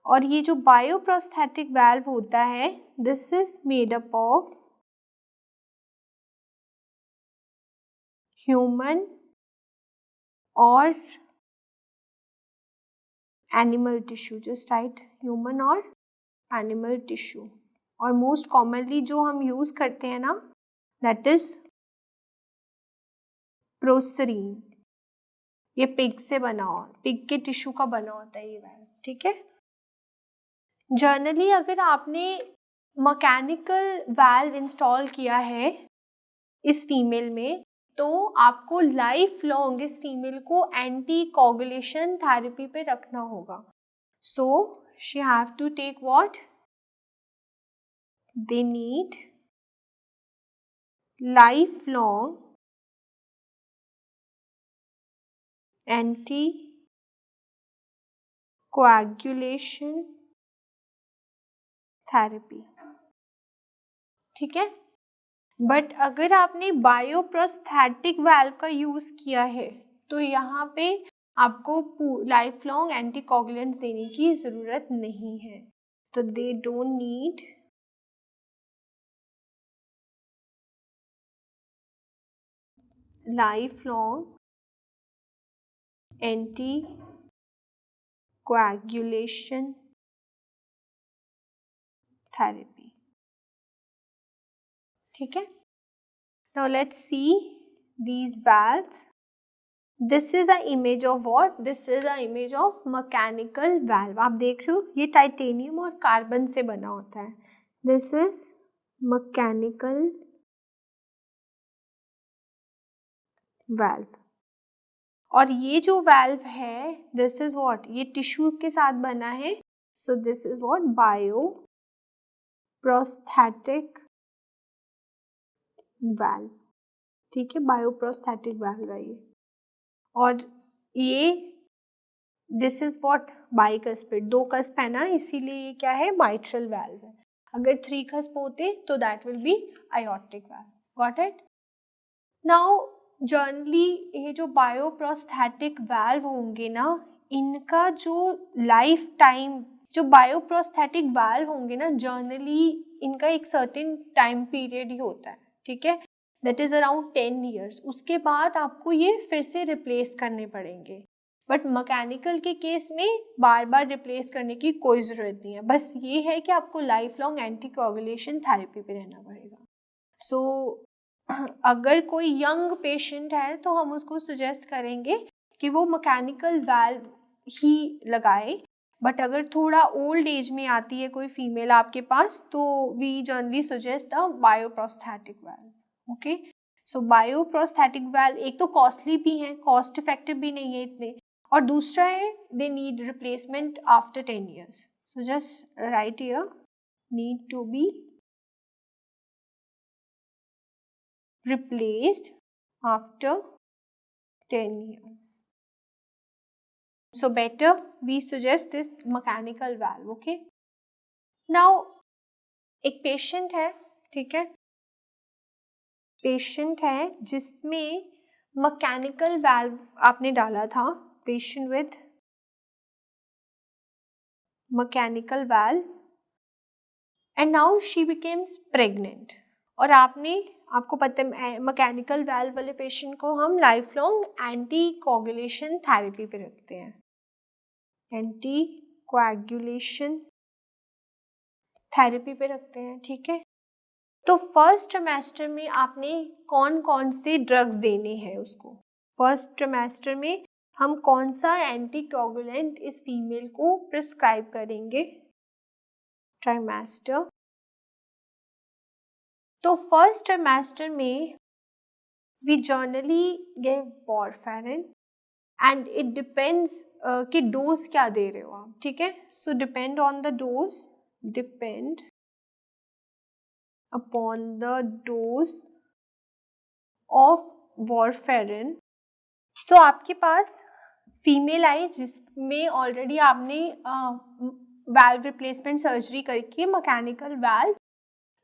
Speaker 1: और ये जो बायोप्रोस्थेटिक वाल्व होता है this is made up of human और animal tissue, just write human और एनिमल टिश्यू, और मोस्ट कॉमनली जो हम यूज करते हैं ना दैट इज प्रोसरीन, ये पिग से बना हो, पिग के टिश्यू का बना होता है ये वाल्व, ठीक है। जनरली अगर आपने मैकेनिकल वाल्व इंस्टॉल किया है इस फीमेल में तो आपको लाइफ लॉन्ग इस फीमेल को एंटी कोगुलेशन थेरेपी पे रखना होगा। So she have to take what, they need lifelong anticoagulation therapy, ठीक है। बट अगर आपने बायोप्रोस्थेटिक वाल्व का यूज किया है तो यहाँ पे आपको लाइफ लॉन्ग एंटीकोगुलेंट्स देने की जरूरत नहीं है, तो they don't need lifelong anticoagulation therapy, ठीक है। Now let's C these valves. This is an image of what? This is an image of mechanical valve. आप देख रहे हो ये टाइटेनियम और कार्बन से बना होता है, this is mechanical valve, और ये जो valve है this is what, ये टिश्यू के साथ बना है, so this is what bioprosthetic valve, ठीक है, बायोप्रोस्थेटिक वाल्व है ये, और ये this is what bicuspid, 2 cusp है ना इसीलिए ये क्या है माइट्रल वाल्व है, अगर 3 कस्प होते तो that will be aortic valve, got it. Now generally ये जो बायोप्रोस्थेटिक वाल्व होंगे ना इनका जो लाइफ टाइम, जो बायोप्रोस्थेटिक वाल्व होंगे ना जनरली इनका एक सर्टेन टाइम पीरियड ही होता है, ठीक है, दैट इज अराउंड 10 ईयर्स, उसके बाद आपको ये फिर से रिप्लेस करने पड़ेंगे। बट मैकेनिकल के केस में बार बार रिप्लेस करने की कोई ज़रूरत नहीं है, बस ये है कि आपको लाइफ लॉन्ग एंटीकोगुलेशन थेरेपी पे रहना पड़ेगा। सो अगर कोई यंग पेशेंट है तो हम उसको सजेस्ट करेंगे कि वो मैकेनिकल वाल्व ही लगाए, बट अगर थोड़ा ओल्ड एज में आती है कोई फीमेल आपके पास तो we generally suggest the bioprosthetic valve, okay. So bioprosthetic valve एक तो कॉस्टली भी है, कॉस्ट इफेक्टिव भी नहीं है इतने, और दूसरा है they need replacement after 10 years, so just write here need to be replaced after 10 years. So better we suggest this mechanical valve, okay. Now एक पेशेंट है, ठीक है, पेशेंट है जिसमें मैकेनिकल वाल्व आपने डाला था, patient with mechanical valve and now she becomes pregnant, और आपको पता है मैकेनिकल वाल्व वाले पेशेंट को हम life long anti coagulation therapy पे रखते हैं, एंटी कोएगुलेशन थेरेपी पे रखते हैं, ठीक है। तो फर्स्ट ट्रिमेस्टर में आपने कौन कौन से ड्रग्स देने हैं उसको, फर्स्ट ट्रिमेस्टर में हम कौन सा एंटीकोगुलेंट इस फीमेल को प्रिस्क्राइब करेंगे? ट्राइमेस्टर। तो फर्स्ट ट्राइमेस्टर में we generally give warfarin and it depends कि डोज क्या दे रहे हो आप, ठीक है। So depend on the dose, depend upon the dose of warfarin. सो आपके पास फीमेल आई जिसमें ऑलरेडी आपने वाल्व रिप्लेसमेंट सर्जरी करके मैकेनिकल वाल्व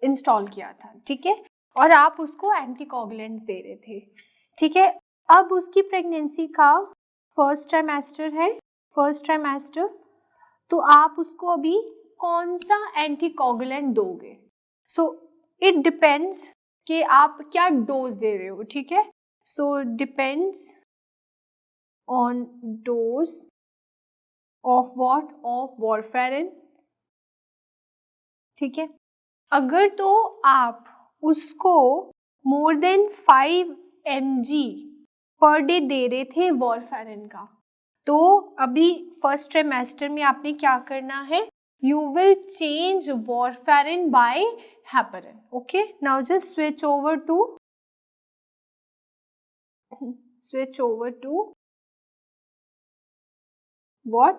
Speaker 1: इंस्टॉल किया था, ठीक है, और आप उसको एंटीकोगुलेंट्स दे रहे थे, ठीक है। अब उसकी प्रेगनेंसी का फर्स्ट ट्राइमेस्टर है, फर्स्ट ट्राइमेस्टर, तो आप उसको अभी कौन सा एंटीकोगुलेंट दोगे? सो इट डिपेंड्स कि आप क्या डोज दे रहे हो, ठीक है। So depends on dose of what? Of warfarin, ठीक है। अगर तो आप उसको more than 5 mg per day they रहे थे वॉरफेरिन का, तो अभी फर्स्ट ट्राइमेस्टर में आपने क्या करना है? You will change warfarin by heparin, okay. Now just switch over to what?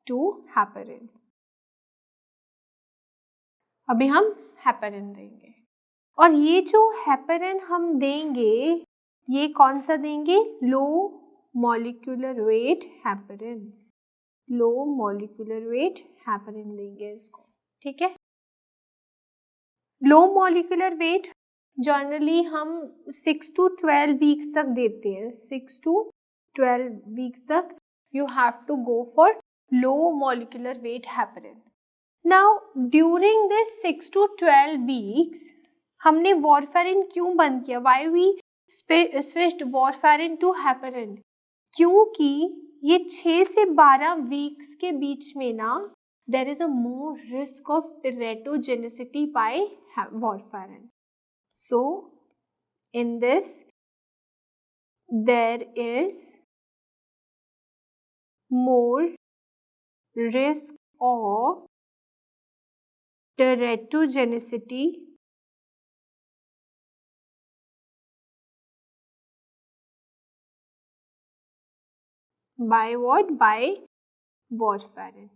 Speaker 1: To heparin। अभी हम हेपरिन देंगे, और ये जो हेपरिन हम देंगे ये कौन सा देंगे? लो मॉलिक्यूलर वेट हेपरिन, लो मॉलिक्यूलर वेट हेपरिन देंगे इसको, ठीक है। लो मॉलिक्यूलर वेट जनरली हम 6 to 12 वीक्स तक देते हैं, 6 to 12 वीक्स तक you have to go for low molecular weight heparin। Now during this 6 to 12 weeks हमने वॉरफेरिन क्यों बंद किया? Why we switched warfarin to heparin? क्योंकि ये 6 से 12 वीक्स के बीच में ना there is a more risk of teratogenicity by warfarin। So in this there is more risk of teratogenicity by what? By warfarin।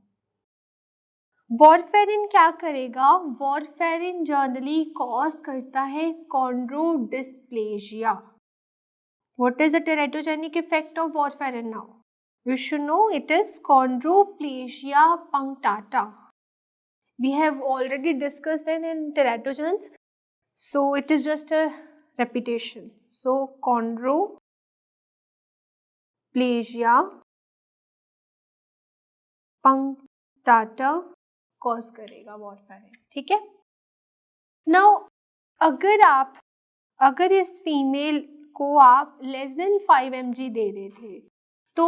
Speaker 1: Warfarin क्या करेगा? वॉरफेरिन जनरली कॉज करता है कॉन्ड्रोडिस्प्लेजिया। What is the teratogenic effect of warfarin now? You should know it is chondroplasia punctata. We have already discussed it in teratogens, so it is just a repetition. So chondroplasia punctata cause करेगा warfarin, ठीक है। Now अगर इस female को आप less than 5 mg दे रहे थे तो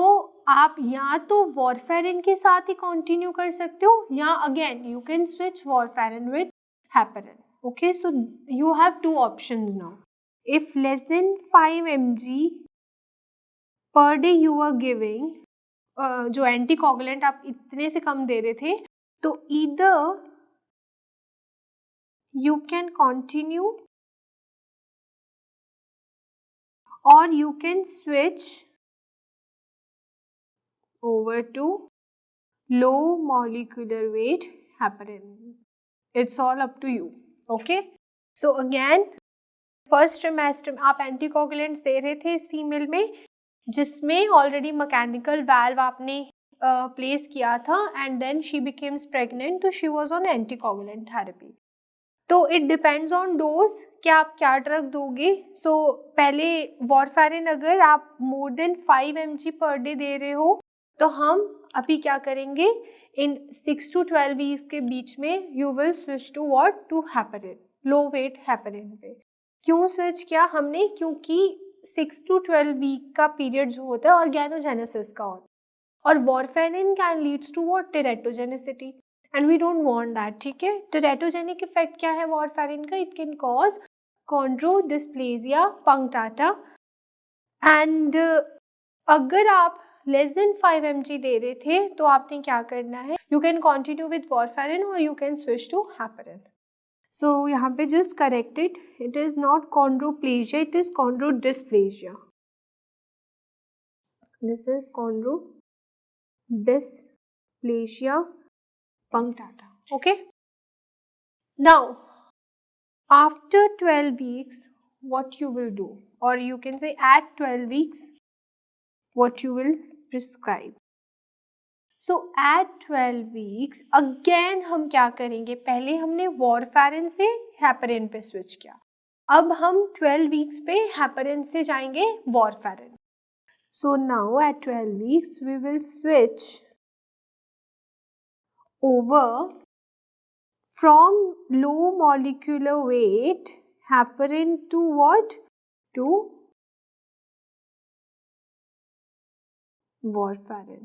Speaker 1: आप या तो वॉरफेरिन के साथ ही कंटिन्यू कर सकते हो या again you can switch warfarin with heparin, okay. So you have 2 options now. If less than 5 mg per day you are giving, जो एंटीकोगुलेंट आप इतने से कम दे रहे थे, तो either you can continue or you can switch over to low molecular weight heparin। It's all up to you, okay। So again first trimester में आप anticoagulants दे रहे थे इस फीमेल में जिसमें ऑलरेडी मैकेनिकल वाल्व आपने प्लेस किया था and then she becomes pregnant, तो she was on anticoagulant therapy. तो इट डिपेंड्स ऑन डोज कि आप क्या ड्रग दोगे। सो पहले वॉरफेरिन अगर आप more than 5 mg per day they रहे हो तो हम अभी क्या करेंगे, इन 6 to 12 वीक्स के बीच में you will switch to what? To heparin, low weight heparin पे। क्यों स्विच किया हमने? क्योंकि 6 to 12 वीक का पीरियड जो होता है ऑर्गेनोजेनेसिस का होता है और warfarin can leads to what? Teratogenicity, and we don't want that, ठीक है। टेरेटोजेनिक इफेक्ट क्या है वॉरफेरिन का? It can cause chondrodysplasia punctata. And अगर आप लेस देन 5 mg दे रहे थे तो आपने क्या करना है, you can continue with warfarin और you can switch to heparin. So यहाँ पे just corrected, it is not chondroplegia, it is chondrodysplasia. This is chondrodysplasia punctata. Okay. Now, after 12 weeks, what you will do, or you can say at 12 weeks, what you will prescribe. So at 12 weeks, again हम क्या करेंगे, पहले हमने warfarin से heparin पे switch किया, अब हम 12 weeks पे हेपेरिन से जाएंगे warfarin. So now at 12 weeks, we will switch over from low molecular weight heparin to what? To warfarin.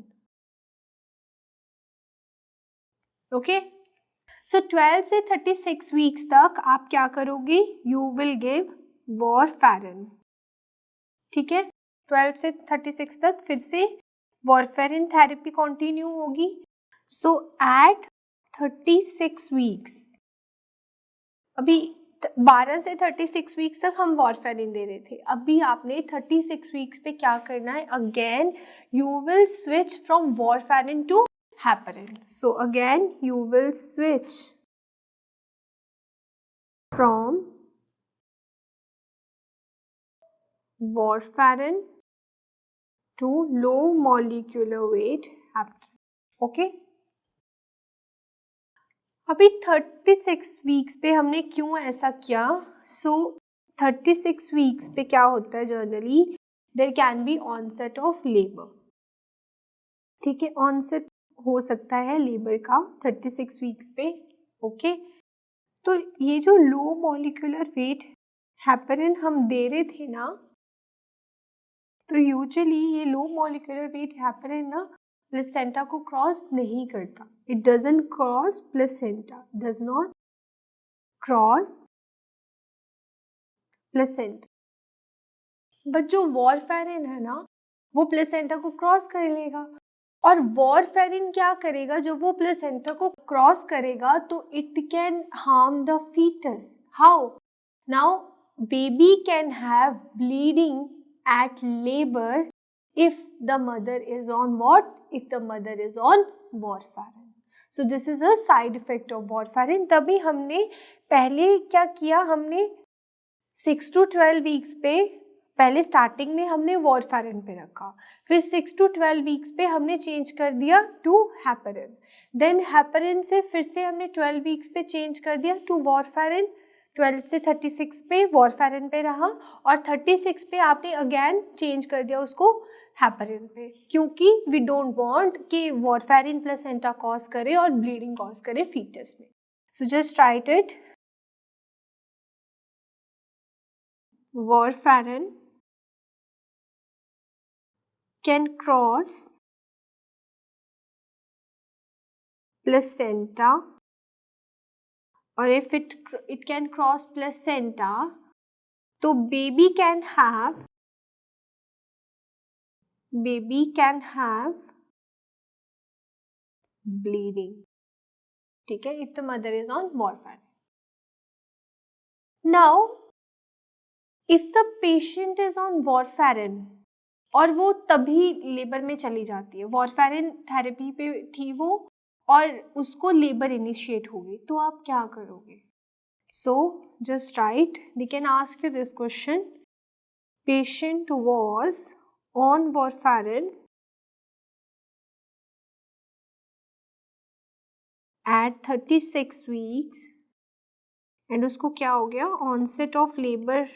Speaker 1: Okay. So 12 से 36 weeks तक आप क्या करोगे? You will give warfarin. ठीक है. 12 से 36 तक फिर से warfarin थेरेपी कंटिन्यू होगी. So at 36 weeks, अभी 12 से 36 वीक्स तक हम वॉरफेरिन दे रहे थे, अभी आपने 36 वीक्स पे क्या करना है, again you will switch from warfarin to heparin. So again you will switch from warfarin to low molecular weight heparin. Okay. अभी 36 वीक्स पे हमने क्यों ऐसा किया? सो 36 वीक्स पे क्या होता है, generally there can be onset of labour. ठीक है, ऑनसेट हो सकता है लेबर का 36 वीक्स पे. ओके. तो ये जो लो मॉलिक्यूलर वेट हेपेरिन हम दे रहे थे ना, तो यूजुअली ये लो मॉलिक्यूलर वेट हेपेरिन ना प्लेसेंटा को क्रॉस नहीं करता. It doesn't cross placenta, does not cross placenta. But जो वॉरफेरिन है ना, वो प्लेसेंटा को क्रॉस कर लेगा. और वॉरफेरिन क्या करेगा, जब वो प्लेसेंटा को क्रॉस करेगा तो it can harm the foetus. How? Now baby can have bleeding at labour if the mother is on what? If the mother is on warfarin. So this is a side effect of warfarin. तभी हमने पहले क्या किया, हमने 6 to 12 weeks पे पहले starting में हमने वॉरफेरिन पे रखा, फिर 6 to 12 weeks पे हमने चेंज कर दिया टू हेपेरिन. देन हेपेरिन से फिर से हमने 12 weeks पे चेंज कर दिया टू वॉरफेरिन. 12 से 36 पे वॉरफेरिन पे रहा और 36 पे आपने अगेन चेंज कर दिया उसको हेपेरिन पे, क्योंकि वी डोंट वांट कि वॉरफेरिन प्लेसेंटा कॉज करे और ब्लीडिंग कॉज करे फीटस में. सो just write it. Warfarin can cross placenta, और if it can cross placenta, तो baby can have bleeding. ठीक है, if the mother is on warfarin. Now if the patient is on warfarin और वो तभी labour में चली जाती है, वॉरफेरिन थेरेपी पे थी वो और उसको लेबर इनिशिएट हो गई, तो आप क्या करोगे? So just write, they can ask you this question. Patient was on warfarin at 36 weeks and उसको क्या हो गया, ऑनसेट ऑफ लेबर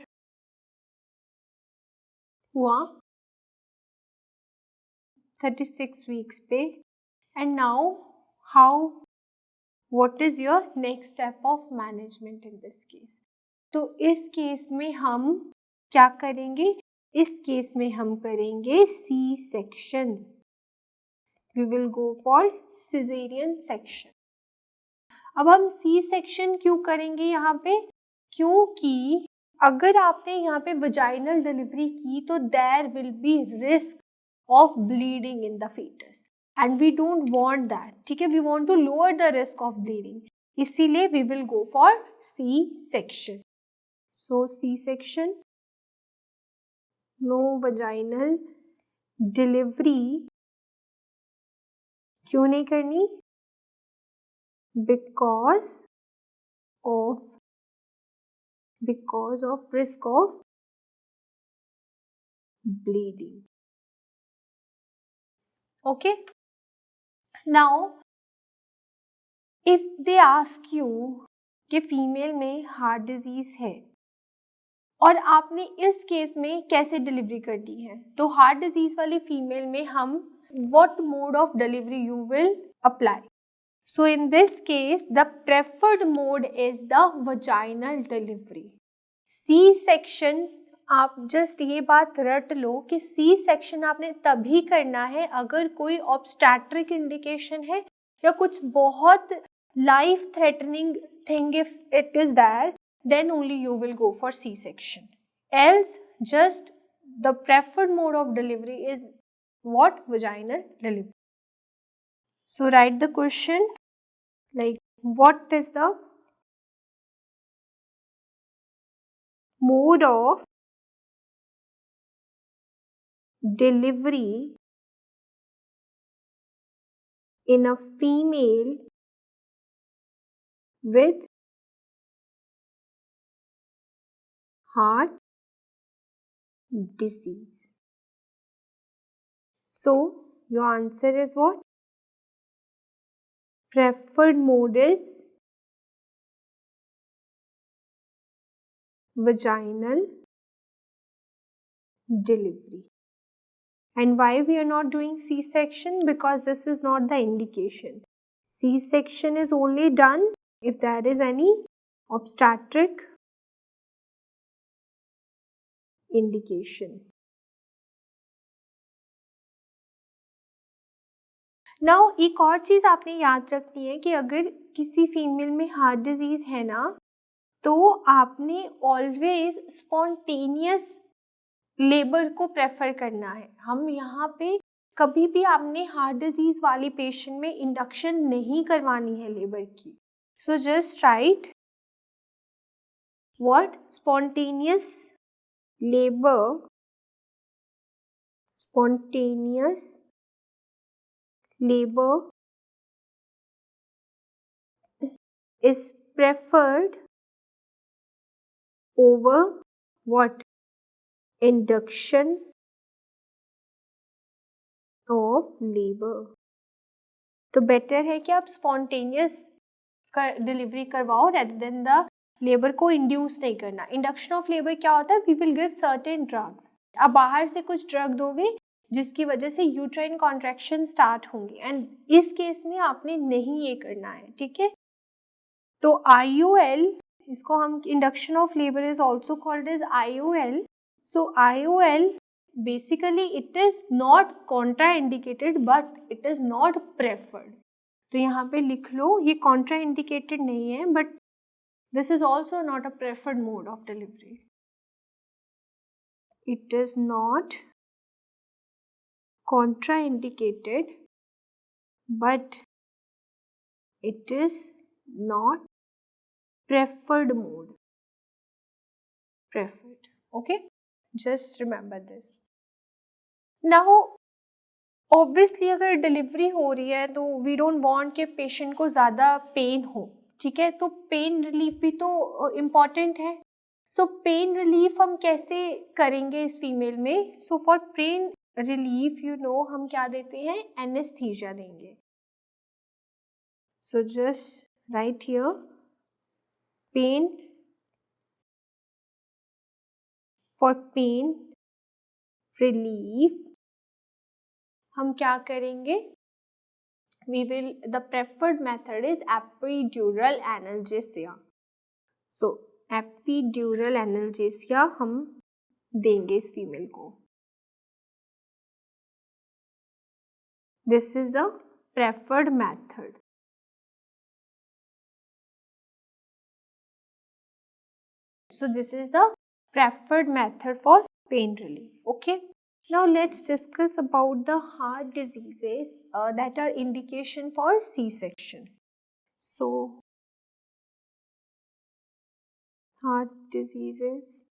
Speaker 1: हुआ 36 वीक्स पे. And now how, what is your next step of management in this case? तो इस case में हम क्या करेंगे, इस केस में हम करेंगे C section. We will go for caesarean section. अब हम सी सेक्शन क्यों करेंगे यहाँ पे, क्योंकि अगर आपने यहाँ पे वजाइनल डिलीवरी की तो there will be risk of bleeding in the fetus and we don't want that. ठीक है, we want to lower the risk of bleeding, इसीलिए we will go for C-section. So C-section, no vaginal delivery क्यों नहीं करनी? Because of risk of bleeding. Okay, now if they ask you कि female में heart disease है और आपने इस केस में कैसे डिलीवरी करनी है, तो हार्ट डिजीज वाली फीमेल में हम what mode of delivery you will apply. So in this case the preferred mode is the vaginal delivery. C-section, आप जस्ट ये बात रट लो कि C-section आपने तभी करना है अगर कोई ऑब्स्टेट्रिक इंडिकेशन है या कुछ बहुत life threatening thing, if it is there then only you will go for C-section. Else just the preferred mode of delivery is what? Vaginal delivery. So write the question like what is the mode of delivery in a female with heart disease. So your answer is what? Preferred mode is vaginal delivery. And why we are not doing C-section? Because this is not the indication. C-section is only done if there is any obstetric indication. Now एक और चीज़ आपने याद रखनी है कि अगर किसी female में हार्ट डिजीज़ है ना, तो आपने ऑलवेज स्पॉन्टेनियस लेबर को प्रेफर करना है. हम यहाँ पे कभी भी आपने हार्ट डिजीज़ वाली पेशेंट में इंडक्शन नहीं करवानी है लेबर की. सो just right what? Spontaneous labour, spontaneous labor is preferred over what? Induction of labor. तो बेटर है कि आप स्पॉन्टेनियस डिलीवरी करवाओ rather than द लेबर को इंड्यूस नहीं करना. इंडक्शन ऑफ लेबर क्या होता है? We will give certain drugs. आप बाहर से कुछ ड्रग दोगे जिसकी वजह से यूट्राइन कॉन्ट्रैक्शन स्टार्ट होंगे एंड इस केस में आपने नहीं ये करना है. ठीक है, तो IUL, इसको हम induction of labour is also called as IUL. So IUL basically it is not contraindicated but it is not preferred. तो यहाँ पे लिख लो ये कॉन्ट्राइंडिकेटेड नहीं है but this is also not a preferred mode of delivery. It is not contraindicated, but it is not preferred mode. Preferred. Okay? Just remember this. Now, obviously अगर delivery हो रही है तो we don't want कि patient को ज़्यादा pen हो. ठीक है, तो पेन रिलीफ भी तो इम्पॉर्टेंट है. सो पेन रिलीफ हम कैसे करेंगे इस फीमेल में? So for pain relief you know हम क्या देते हैं? एनेस्थीसिया देंगे. So just write here pain. For pain relief हम क्या करेंगे? the preferred method is epidural analgesia. So epidural analgesia हम देंगे इस फीमेल को. This is the preferred method. So this is the preferred method for pain relief. Okay. Now let's discuss about the heart diseases that are indication for C-section. So, heart diseases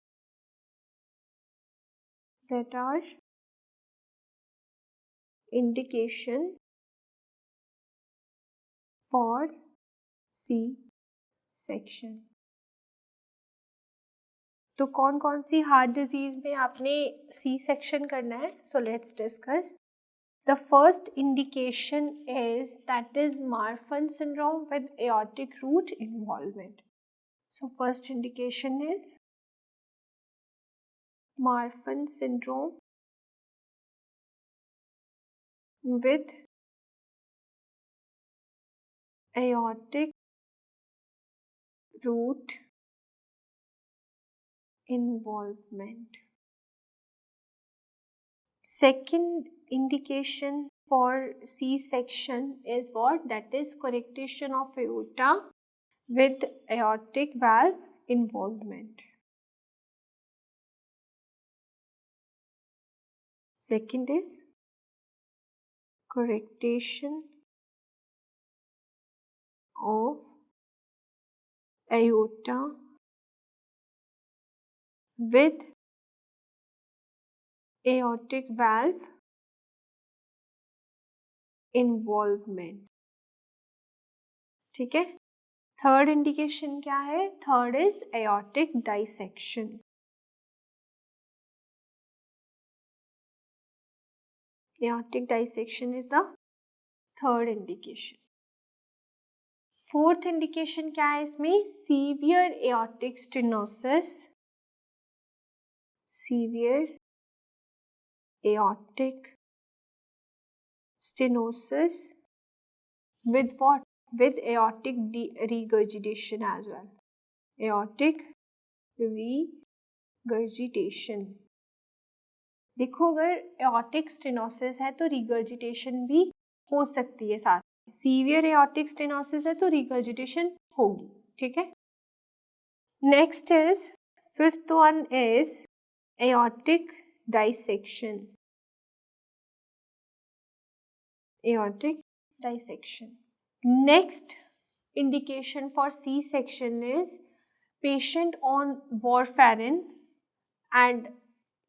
Speaker 1: that are indication for C-section. तो कौन कौन सी heart disease में आपने C section करना है? सो let's discuss. The first indication is that is Marfan syndrome with aortic root involvement. So first indication is Marfan syndrome with aortic root involvement. Second indication for C-section is what? That is correction of aorta with aortic valve involvement. Second is correction of aorta with aortic valve involvement. ठीक है. Third indication क्या है? Third is aortic dissection. Aortic dissection is the third indication. Fourth indication क्या है इसमें? Severe aortic stenosis. Severe aortic stenosis with what? With aortic regurgitation as well. Aortic regurgitation. देखो अगर aortic stenosis है तो regurgitation भी हो सकती है साथ में. Severe aortic stenosis है तो regurgitation होगी. ठीक है. Next is fifth one is aortic dissection. Aortic dissection. Next indication for C-section is patient on warfarin, and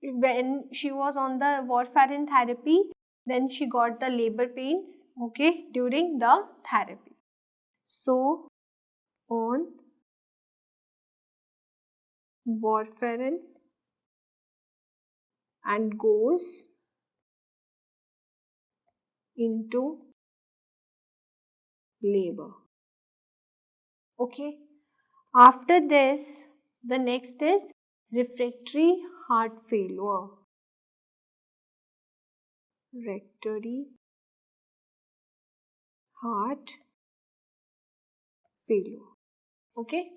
Speaker 1: when she was on the warfarin therapy, then she got the labor pains, okay, during the therapy. So on warfarin and goes into labor. Okay. After this, the next is refractory heart failure. Refractory heart failure. Okay.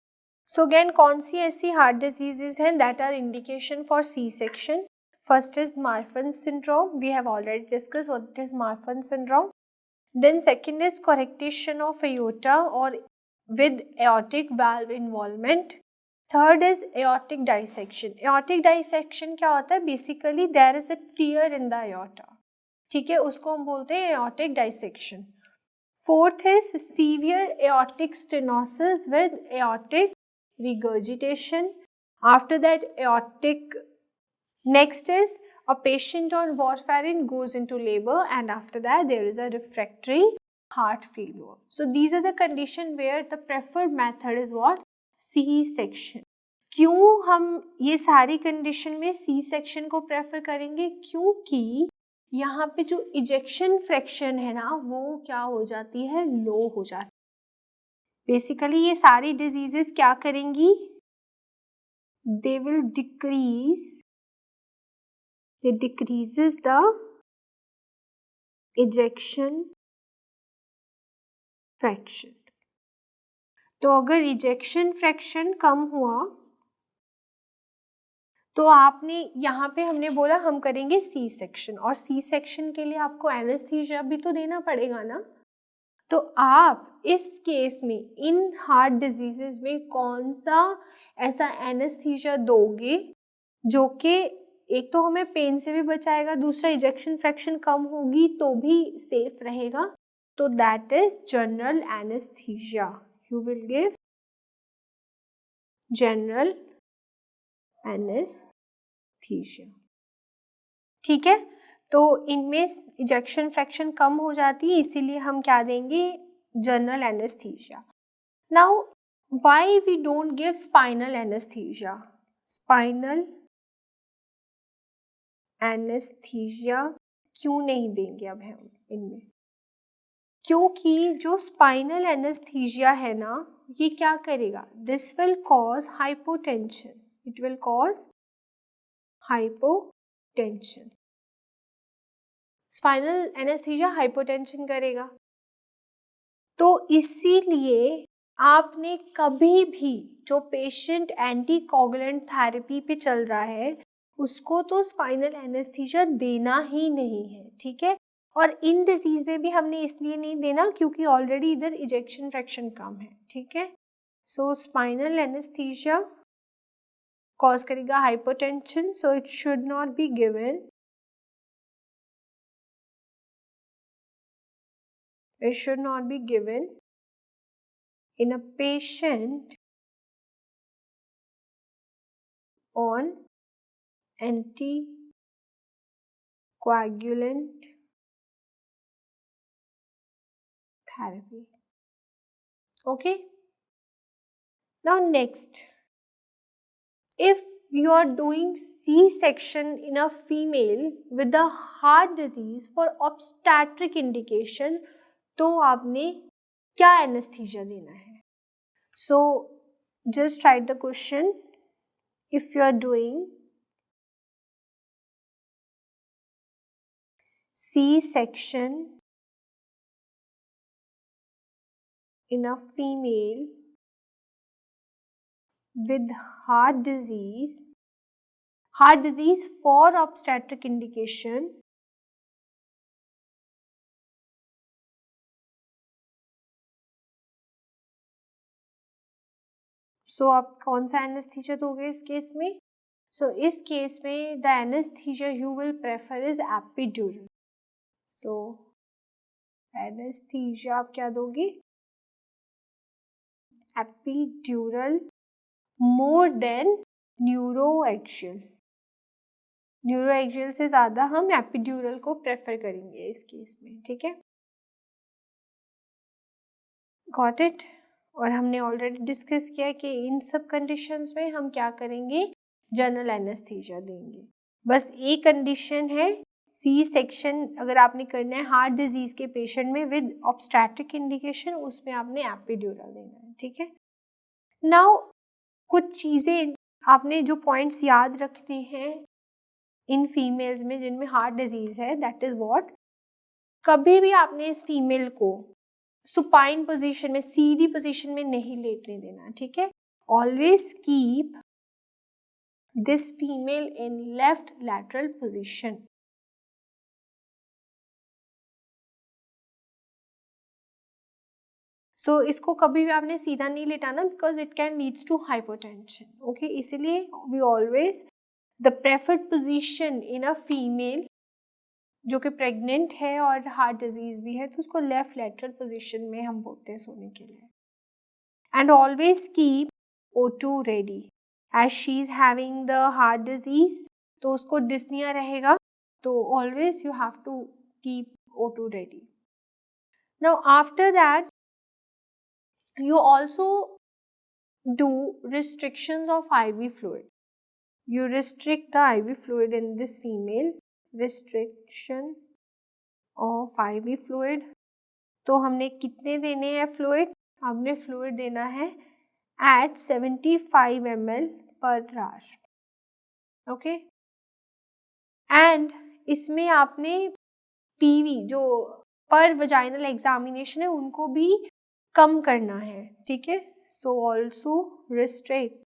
Speaker 1: So again, कौन सी ऐसी heart diseases हैं that are indication for C-section? First is Marfan syndrome. We have already discussed what is Marfan syndrome. Then second is correction of aorta or with aortic valve involvement. Third is aortic dissection. Aortic dissection क्या होता है? Basically there is a tear in the aorta. ठीक है, उसको हम बोलते हैं aortic dissection. Fourth is severe aortic stenosis with aortic regurgitation. After that aortic. Next is a patient on warfarin goes into labor, and after that there is a refractory heart failure. So these are the condition where the preferred method is what? C-section. क्यों हम ये सारी condition में C-section को prefer करेंगे? क्योंकि यहाँ पे जो इजेक्शन फ्रैक्शन है ना वो क्या हो जाती है? लो हो जाती है. बेसिकली ये सारी डिजीजेस क्या करेंगी? They will decrease. It decreases the ejection fraction. तो अगर ejection fraction कम हुआ तो आपने यहाँ पे हमने बोला हम करेंगे C सेक्शन, और C सेक्शन के लिए आपको एनेस्थीसिया भी तो देना पड़ेगा ना. तो आप इस केस में इन हार्ट डिजीजेस में कौन सा ऐसा एनेस्थीसिया दोगे जो कि एक तो हमें पेन से भी बचाएगा, दूसरा इजेक्शन फ्रैक्शन कम होगी तो भी सेफ रहेगा, तो that is general anaesthesia. You will give general anaesthesia. ठीक है, तो इनमें इजेक्शन फ्रैक्शन कम हो जाती है, इसीलिए हम क्या देंगे, general anaesthesia. Now why we don't give spinal anaesthesia? Spinal anaesthesia क्यों नहीं देंगे अब हम इनमें? क्योंकि जो स्पाइनल एनेस्थीसिया है ना, ये क्या करेगा, this will cause hypotension, it will cause hypotension. Spinal anaesthesia hypotension करेगा, तो इसीलिए आपने कभी भी जो पेशेंट एंटीकोगुलेंट थेरेपी पे चल रहा है उसको तो स्पाइनल एनेस्थीसिया देना ही नहीं है, ठीक है। और इन डिजीज में भी हमने इसलिए नहीं देना क्योंकि ऑलरेडी इधर इजेक्शन फ्रैक्शन कम है, ठीक है। सो स्पाइनल एनेस्थीसिया कॉज करेगा hypotension, so it should not be given, it should not be given in a patient on anticoagulant therapy. Okay, now next, if you are doing C-section in a female with a heart disease for obstetric indication, तो आपने क्या anaesthesia देना है? So just write the question. If you are doing C-section in a female with heart disease for obstetric indication, सो आप कौन सा anaesthesia दोगे इस केस में? सो इस केस में the anaesthesia you will prefer is epidural. So anaesthesia आप क्या दोगे? Epidural more than न्यूरोएक्सियल। न्यूरोएक्सियल से ज़्यादा हम एपिड्यूरल को प्रेफर करेंगे इस केस में, ठीक है। Got it? और हमने ऑलरेडी डिस्कस किया कि इन सब कंडीशंस में हम क्या करेंगे, जनरल एनेस्थीसिया देंगे। बस एक कंडीशन है, सी सेक्शन अगर आपने करना है हार्ट डिजीज के पेशेंट में विद ऑब्स्टेट्रिक इंडिकेशन, उसमें आपने एपिड्यूरल देना है, ठीक है। नाउ कुछ चीज़ें आपने जो पॉइंट्स याद रखने हैं इन फीमेल्स में जिनमें हार्ट डिजीज है, दैट इज व्हाट, कभी भी आपने इस फीमेल को सुपाइन पोजीशन में, सीधी पोजीशन में नहीं लेटने देना, ठीक है। Always keep this female in left lateral position. सो इसको कभी भी आपने सीधा नहीं लेटाना because it can leads to hypotension, okay. इसीलिए we always the preferred position in a female जो कि प्रेग्नेंट है और हार्ट डिजीज भी है, तो उसको लेफ्ट लैटरल पोजीशन में हम बोलते हैं सोने के लिए। And always keep O2 ready as she is having the heart disease, तो उसको डिस्निया रहेगा, तो always you have to keep O2 ready. Now after that you also do restrictions of IV fluid. You restrict the IV fluid in this female, restriction of IV fluid. तो हमने कितने देने हैं fluid? हमने fluid देना है at 75 ml per hour, okay. And इसमें आपने PV जो पर वजाइनल एग्जामिनेशन है उनको भी कम करना है, ठीक है। सो ऑल्सो रिस्ट्रिक्ट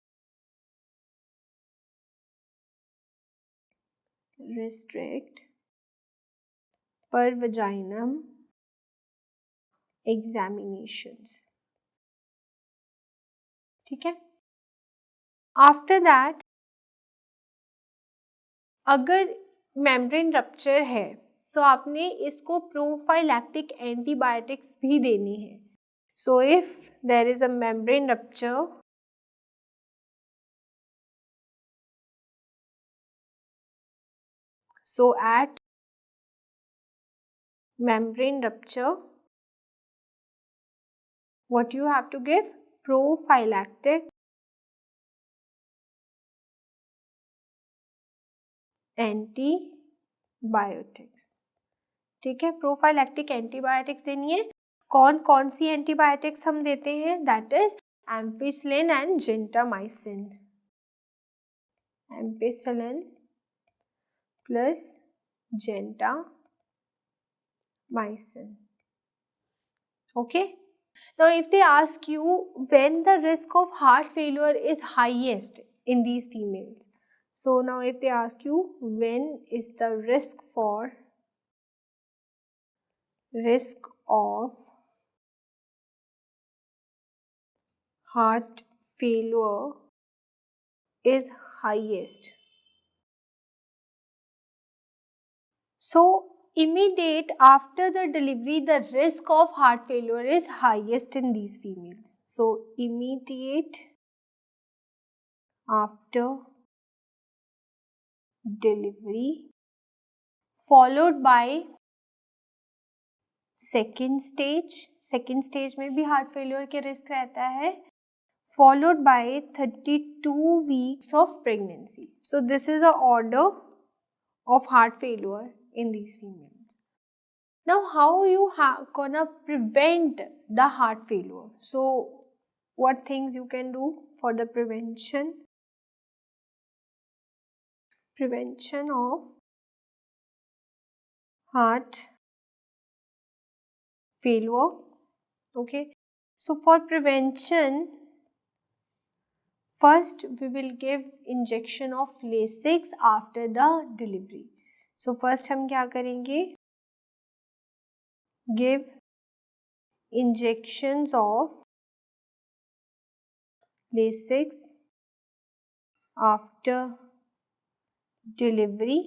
Speaker 1: पर वजाइनम एग्जामिनेशंस, ठीक है। आफ्टर दैट अगर मेम्ब्रेन रप्चर है तो आपने इसको प्रोफाइलैक्टिक एंटीबायोटिक्स भी देनी है. So if there is a membrane rupture, so at membrane rupture, what you have to give? Prophylactic antibiotics. ठीक है, प्रोफाइलैक्टिक एंटीबायोटिक्स देनी है. कौन कौन सी एंटीबायोटिक्स हम देते हैं? That is ampicillin and gentamicin. Ampicillin plus gentamicin. Okay. Now if they ask you when the risk of heart failure is highest in these females, so now if they ask you when is the risk of heart failure is highest, so immediate after the delivery the risk of heart failure is highest in these females. So immediate after delivery followed by second stage में भी heart failure के risk रहता है, followed by 32 weeks of pregnancy. So this is a order of heart failure in these females. Now how you gonna prevent the heart failure? So what things you can do for the prevention of heart failure? Okay, so for prevention, first we will give injection of Lasix after the delivery. So first हम क्या करेंगे? Give injections of Lasix after delivery.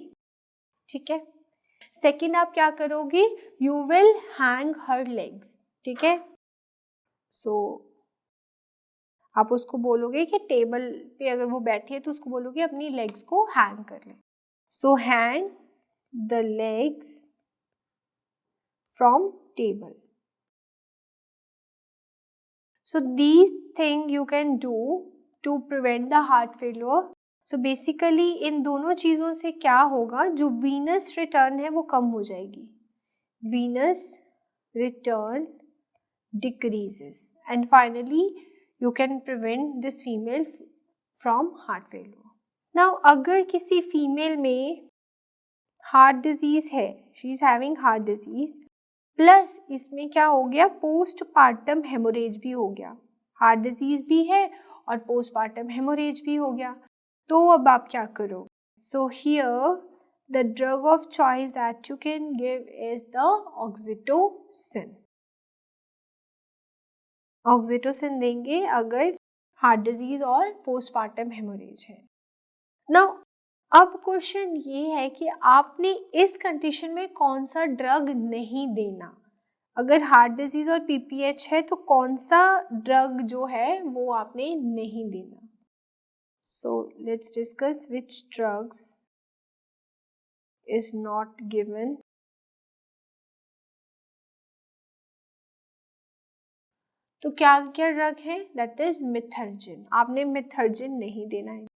Speaker 1: ठीक है. Second आप क्या करोगे? You will hang her legs. ठीक है. सो आप उसको बोलोगे कि टेबल पे अगर वो बैठी है तो उसको बोलोगे अपनी लेग्स को हैंग कर ले. So hang the legs from table. So these thing you can do to prevent the heart failure. So basically in दोनों चीज़ों से क्या होगा? जो वीनस रिटर्न है वो कम हो जाएगी. Venous return decreases and finally you can prevent this female from heart failure. Now अगर किसी फीमेल में हार्ट डिजीज है, she is having heart disease plus इसमें क्या हो गया? पोस्टपार्टम हेमोरेज भी हो गया. हार्ट डिजीज भी है और पोस्टपार्टम हेमोरेज भी हो गया. तो अब आप क्या करो? So here the drug of choice that you can give is the oxytocin. Oxytocin देंगे अगर हार्ट डिजीज और पोस्टपार्टम हेमोरेज है. नाउ अब क्वेश्चन ये है कि आपने इस कंडीशन में कौन सा ड्रग नहीं देना. अगर हार्ट डिजीज और पीपीएच है तो कौन सा ड्रग जो है वो आपने नहीं देना. So let's discuss which drugs is not given. तो क्या क्या ड्रग है? That is methergine. आपने मिथर्जिन नहीं देना है.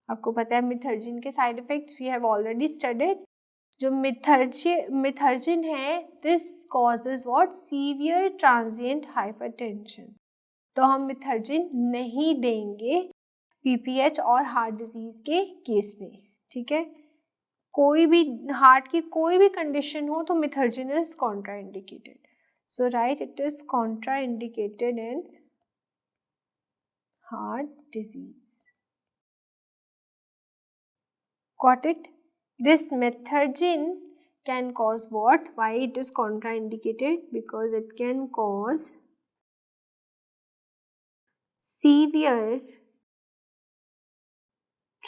Speaker 1: आपको पता है मिथर्जिन के side effects we have already studied. जो मिथर्जिन है this causes what? Severe transient hypertension. तो हम मिथर्जिन नहीं देंगे पीपीएच और हार्ट डिजीज के केस में. ठीक है. कोई भी हार्ट की कोई भी कंडीशन हो तो methergine is contraindicated. So right, it is contraindicated in heart disease. Got it? This methergine can cause what? Why it is contraindicated? Because it can cause severe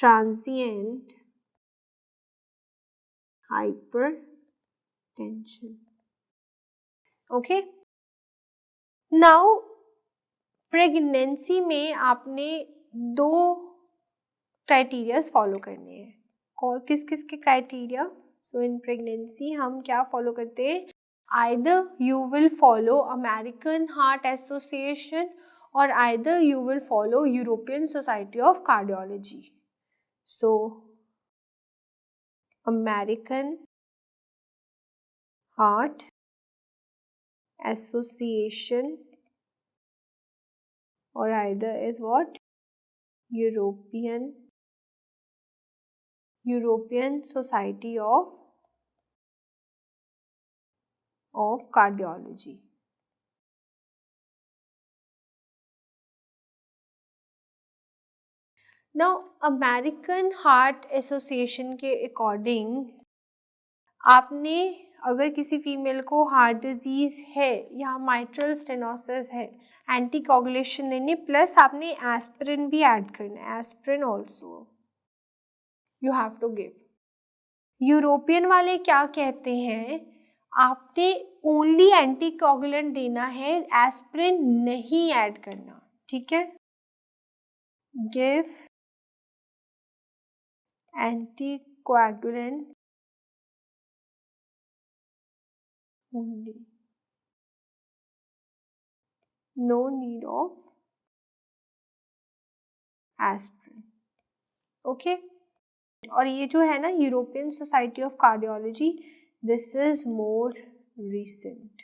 Speaker 1: transient hypertension. Okay. Now pregnancy में आपने 2 criterias follow करने हैं. और किस किस के criteria? So in pregnancy हम क्या फॉलो करते हैं? Either you will follow American Heart Association और either you will follow European Society of Cardiology. So American Heart Association or either is what? European Society of Cardiology. Now American Heart Association के according आपने अगर किसी female को heart disease है या mitral stenosis है, anticoagulation देने plus आपने एस्पिरिन भी ऐड करना है. Aspirin also you have to give. European वाले क्या कहते हैं? आपने ओनली एंटीकोगुलेंट देना है, एस्पिरिन नहीं ऐड करना. ठीक है. Give anticoagulant only, no need of aspirin. Okay. और ये जो है ना European Society of cardiology, this is more recent.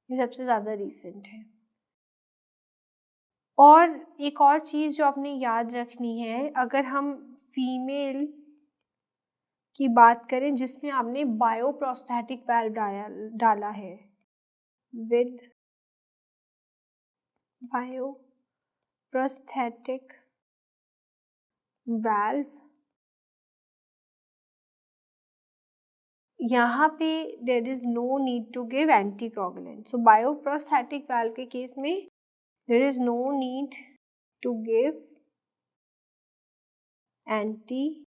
Speaker 1: ये सबसे ज़्यादा रिसेंट है. और एक और चीज़ जो आपने याद रखनी है, अगर हम फीमेल की बात करें जिसमें आपने बायोप्रोस्थेटिक वाल्व डाला है, विद बायोप्रोस्थेटिक वाल्व, यहाँ पे there is no need to give anticoagulant. So bioprosthetic valve के केस में there is no need to give anticoagulants.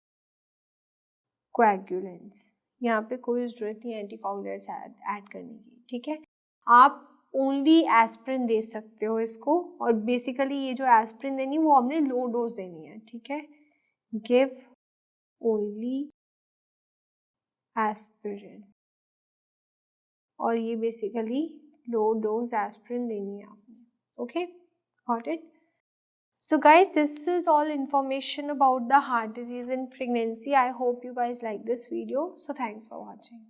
Speaker 1: यहाँ पे कोई जरूरत नहीं एंटीकोगुलेंट्स ऐड करने की. ठीक है. आप ओनली एस्पिरिन दे सकते हो इसको, और बेसिकली ये जो एस्पिरिन देनी वो हमने लो डोज देनी है. ठीक है. गिव ओनली एस्पिरिन, और ये बेसिकली लो डोज एस्पिरिन देनी है आपने. Okay, got it. So guys, this is all information about the heart disease in pregnancy. I hope you guys like this video. So thanks for watching.